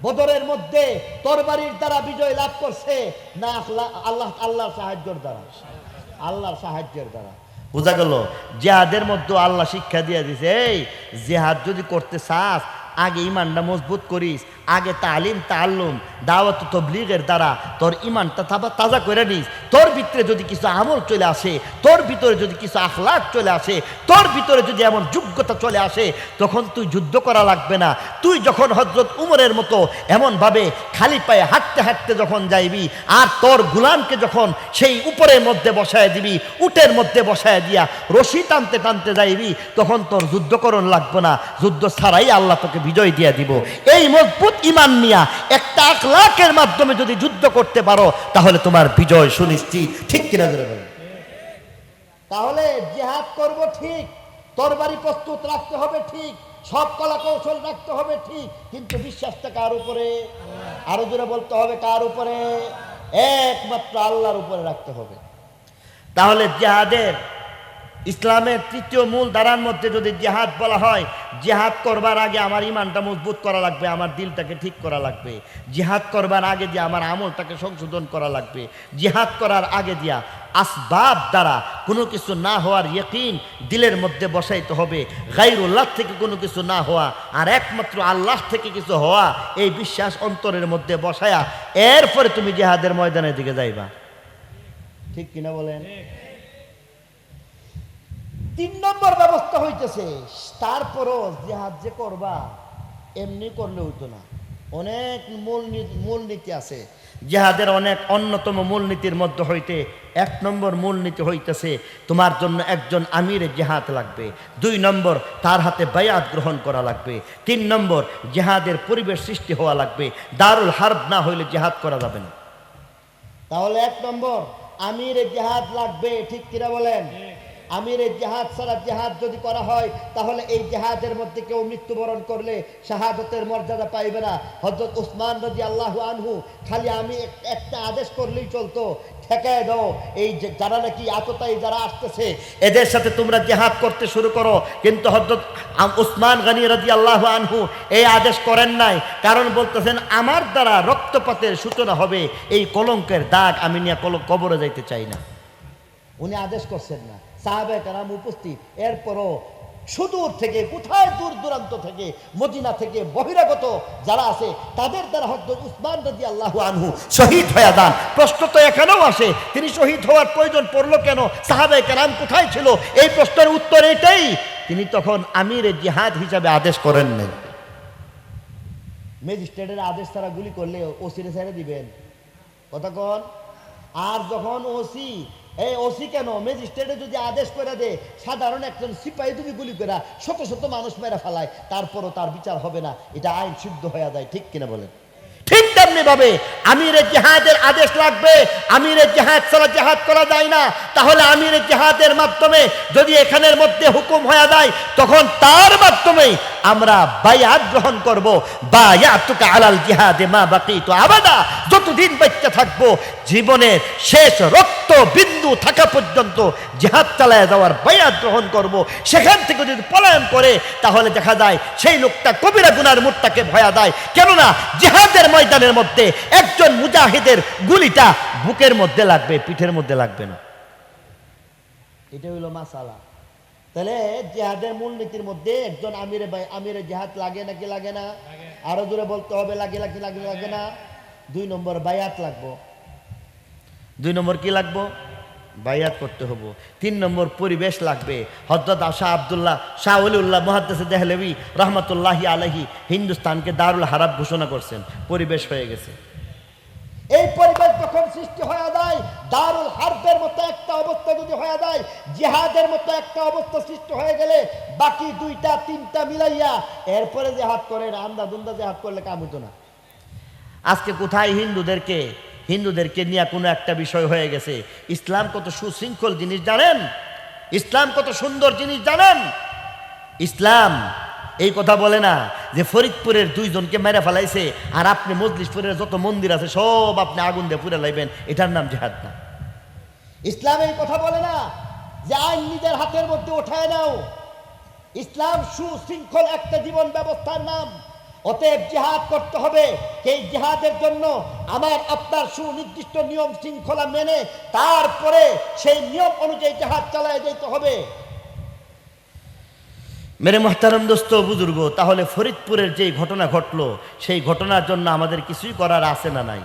A: বদরের মধ্যে তরবারির দ্বারা বিজয় লাভ করছে না আল্লাহর সাহায্যের দ্বারা? আল্লাহর সাহায্যের দ্বারা। বোঝা গেল জিহাদের মধ্যে আল্লাহ শিক্ষা দিয়ে দিছে, এই জিহাদ যদি করতে চাস আগে ইমানটা মজবুত করিস, আগে তালিম তাআল্লুম দাওয়াত তাবলীগের দ্বারা তোর ইমানটা তাজা করে নিস। তোর ভিতরে যদি কিছু আমল চলে আসে, তোর ভিতরে যদি কিছু আখলাক চলে আসে, তোর ভিতরে যদি এমন যোগ্যতা চলে আসে, তখন তুই যুদ্ধ করা লাগবে না। তুই যখন হযরত উমরের মতো এমনভাবে খালি পায়ে হাঁটতে হাঁটতে যখন যাইবি, আর তোর গুলামকে যখন সেই উপরের মধ্যে বসায় দিবি, উটের মধ্যে বসায় দিয়া রশি টানতে টানতে যাইবি, তখন তোর যুদ্ধকরণ লাগবে না, যুদ্ধ ছাড়াই আল্লাহ তোকে বিজয় দিয়ে দিব। এই মজবুত ইমান নিয়া একটা আখলাকের মাধ্যমে যদি যুদ্ধ করতে পারো তাহলে তোমার বিজয় সুনিশ্চিত। ঠিক কিনা জোরে বলেন? তাহলে জিহাদ করব ঠিক, তরবারি প্রস্তুত রাখতে হবে ঠিক, সব কলা কৌশল রাখতে হবে ঠিক, কিন্তু বিশ্বাসটা কার উপরে? আরো জোরে বলতে হবে কার উপরে? একমাত্র আল্লাহর উপরে রাখতে হবে। তাহলে জিহাদের ইসলামের তৃতীয় মূল ধারার মধ্যে যদি জিহাদ বলা হয়, জিহাদ করবার আগে আমার ইমানটা মজবুত করা লাগবে, আমার দিলটাকে ঠিক করা লাগবে। জিহাদ করবার আগে দিয়ে আমার আমলটাকে সংশোধন করা লাগবে। জিহাদ করার আগে দিয়া আসবাব দ্বারা কোনো কিছু না হওয়ার ইয়াকিন দিলের মধ্যে বসাইতে হবে। গায়রুল্লাহ থেকে কোনো কিছু না হওয়া আর একমাত্র আল্লাহ থেকে কিছু হওয়া, এই বিশ্বাস অন্তরের মধ্যে বসায়া এরপরে তুমি জিহাদের ময়দানের দিকে যাইবা। ঠিক কিনা বলেন? 3 নম্বর ব্যবস্থা হইতেছে, তারপরও জিহাদ যে করবা এমনি করলে হইতো না, অনেক মূলনীতি আছে জিহাদের। অনেক অন্যতম মূলনীতির মধ্যে হইতে 1 নম্বর মূলনীতি হইতেছে তোমার জন্য একজন আমিরে জিহাদ লাগবে। 2 নম্বর তার হাতে বায়াত গ্রহণ করা লাগবে। 3 নম্বর জিহাদের পরিবেশ সৃষ্টি হওয়া লাগবে। দারুল হারব না হইলে জিহাদ করা যাবে না। তাহলে 1 নম্বর আমিরে জিহাদ লাগবে। ঠিক কিনা বলেন? আমিরে জিহাদ ছাড়া জিহাদ যদি করা হয় তাহলে এই জিহাদের মধ্যে কেউ মৃত্যুবরণ করলে শাহাদতের মর্যাদা পাইবে না। হযরত উসমান রাদিয়াল্লাহু আনহু খালি আমি একটা আদেশ করলেই চলতো, ঠেকায় দাও, এই যারা নাকি আততায়ী যারা আসতেছে এদের সাথে তোমরা জিহাদ করতে শুরু করো। কিন্তু হযরত উসমান গনি রাদিয়াল্লাহু আনহু এই আদেশ করেন নাই, কারণ বলতেছেন আমার দ্বারা রক্তপাতের সূচনা হবে, এই কলঙ্কের দাগ আমি নিয়ে কবরে যাইতে চাই না। উনি আদেশ করছেন না, সাহাবায়ে কেরাম উপস্থিত। এরপরও সুদূর থেকে, কোথায় দূর দূরান্ত থেকে, মদিনা থেকে বহিরাগত যারা আছে তাদের দ্বারা হযরত উসমান রাদিয়াল্লাহু আনহু শহীদ হয়ে যান। প্রশ্ন তো এখানেও আসে, তিনি শহীদ হওয়ার প্রয়োজন পড়লো কেন? সাহাবায়ে কেরাম কোথায় ছিল? এই প্রশ্নের উত্তর এটাই, তিনি তখন আমিরে জিহাদ হিসাবে আদেশ করেন নাই। ম্যাজিস্ট্রেটের আদেশ ছাড়া গুলি করলে ওসিরে ছেড়ে দিবেন? কথা কন। আর যখন ওসি কেন, ম্যাজিস্ট্রেটে যদি আদেশ করে দে সাধারণ একজন সিপাহী তুমি গুলি করে শত শত মানুষ মেরে ফেলায়, তারপরও তার বিচার হবে না, এটা আইন সিদ্ধ হয়ে যায়। ঠিক কিনা বলেন? ঠিক তেমনি ভাবে আমিরে জিহাদের আদেশ লাগবে। আমিরে জিহাদ ছাড়া জিহাদ করা যায় না। তাহলে আমিরে জিহাদের মাধ্যমে যদি এখানের মধ্যে হুকুম হয়ে যায়, তখন তার মাধ্যমে আমরা বায়াত গ্রহণ করব। বায়াতুকা আলাল জিহাদে মা বাকিতু আবাদা, যতদিন বেঁচে থাকবো, জীবনের শেষ রক্ত বিন্দু থাকা পর্যন্ত জিহাদ চালায় যাওয়ার বায়াত গ্রহণ করব। সেখান থেকে যদি পলায়ন করে তাহলে দেখা যায় সেই লোকটা কবিরা গুনার মুত্তাকে ভয়া দেয়। কেননা জিহাদের ময়দানের মধ্যে একজন মুজাহিদের গুলিটা বুকের মধ্যে লাগবে, পিঠের মধ্যে লাগবে না। এটা হইল মাসালা। তাহলে জিহাদের মূলনীতির মধ্যে একজন আমিরে জিহাদ লাগে নাকি লাগে না? আরো দূরে বলতে হবে, লাগে না। 2 নম্বর বায়াত লাগবো। 2 নম্বর কি লাগবো? বায়াত করতে হবে। 3 নম্বর পরিবেশ লাগবে। হযরত শাহ ওলিউল্লাহ মুহাদ্দিস দেহলভী রহমাতুল্লাহি আলাইহি হিন্দুস্তানকে দারুল হারাব ঘোষণা করছেন। পরিবেশ হয়ে গেছে। এই পরিবেশ যখন সৃষ্টি হয়ে যায়, দারুল হারবের মতো একটা অবস্থা যদি হয়ে যায়, জিহাদের মতো একটা অবস্থা সৃষ্টি হয়ে গেলে বাকি 2টা 3টা মিলাইয়া এরপরে জিহাদ করেন, আন্দা জিহাদ করলে কাম হতো না। আজকে কোথায় হিন্দুদেরকে নিয়ে কোনো একটা বিষয় হয়ে গেছে। ইসলাম কত সুশৃঙ্খল জিনিস জানেন? ইসলাম কত সুন্দর জিনিস জানেন? ইসলাম এই কথা বলে না যে ফরিদপুরের 2 জনকে মেরে ফেলাইছে আর আপনি মজলিসপুরের যত মন্দির আছে সব আপনি আগুন দিয়ে পুড়ে লাইবেন, এটার নাম জিহাদ না। ইসলাম এই কথা বলে না যে আইন নিজের হাতের মধ্যে উঠায় নাও। ইসলাম সুশৃঙ্খল একটা জীবন ব্যবস্থার নাম। অতএব জিহাদ করতে হবে। এই জিহাদের জন্য আমার আপনার সুনির্দিষ্ট নিয়ম শৃঙ্খলা মেনে তারপরে সেই নিয়ম অনুযায়ী জিহাদ চালায় যেতে হবে। মেরে মুহতারাম দোস্ত বুজুর্গ, তাহলে ফরিদপুরের যে ঘটনা ঘটলো সেই ঘটনার জন্য আমাদের কিছুই করার আছে না নাই?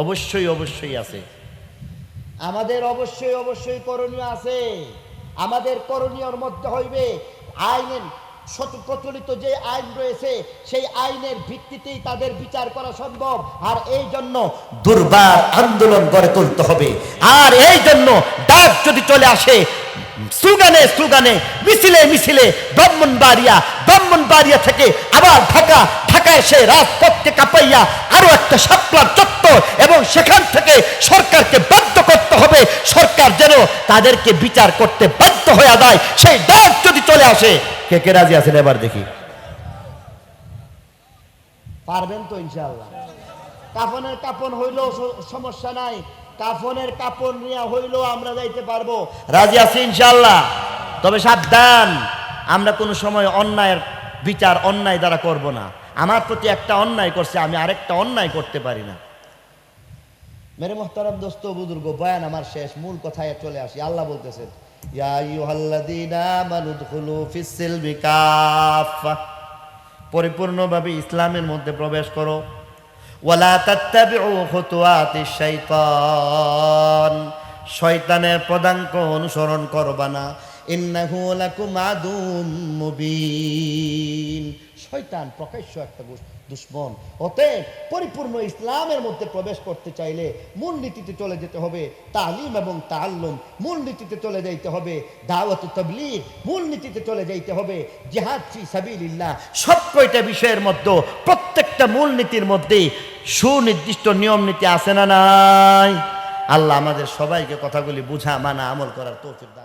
A: অবশ্যই আছে। আমাদের অবশ্যই করণীয় আছে। আমাদের করণীয়র মধ্যে হইবে আইনের প্রচলিত যে আইন রয়েছে সেই আইনের ভিত্তিতেই তাদের বিচার করা সম্ভব। আর এই জন্য দুর্বার আন্দোলন গড়ে তুলতে হবে। আর এই জন্য ডাক যদি চলে আসে স্লোগানে মিছিলে ব্রাহ্মণবাড়িয়া থেকে আবার ঢাকায় সে রাজপথকে কাঁপাইয়া আরো একটা শাপলার চত্বর, এবং সেখান থেকে সরকারকে বাধ্য করতে হবে, সরকার যেন তাদেরকে বিচার করতে বাধ্য হয়ে যায়। সেই ডাক যদি চলে আসে, কে রাজি আছেন? এবার দেখি পারবেন তো ইনশাআল্লাহ। কাফন হইলেও সমস্যা নাই, কাফনের কাপড় নিয়ে হইলেও আমরা যাইতে পারবো, রাজি আছি ইনশাআল্লাহ। তবে সাবধান, আমরা কোনো সময় অন্যায়ের বিচার অন্যায় দ্বারা করব না। আমার প্রতি একটা অন্যায় করছে, আমি আরেকটা অন্যায় করতে পারি না। মেরে মোহতারাম দোস্ত বুজুর্গ, বয়ান আমার শেষ, মূল কথায় চলে আসি। আল্লাহ বলতেছেন, ইয়া আইয়ুহাল্লাযীনা আমানু দুখুলু ফিস-সিলমি কাফা, পরিপূর্ণভাবে ইসলামের মধ্যে প্রবেশ করো। ওয়ালা তাত্তাবিউ খুতুওয়াতিশ শাইতান, শয়তানের পদাঙ্ক অনুসরণ করবা না। ইন্নাহু লাকুম আদুম মুবিন, শয়তান প্রকাশ্য একটা দুশমন। অতএব পরিপূর্ণ ইসলামের মধ্যে প্রবেশ করতে চাইলে মূলনীতিতে চলে যেতে হবে, তালিম এবং তাআল্লুম মূলনীতিতে চলে যাইতে হবে, দাওয়াত ও তাবলীগ মূলনীতিতে চলে যাইতে হবে, জিহাদ ফি সাবিলিল্লাহ। সব কয়টা বিষয়ের মধ্যে প্রত্যেকটা মূলনীতির মধ্যে সুনির্দিষ্ট নিয়ম নীতি আছে না নাই? আল্লাহ আমাদের সবাইকে কথাগুলি বুঝা মানা আমল করার তৌফিক দান।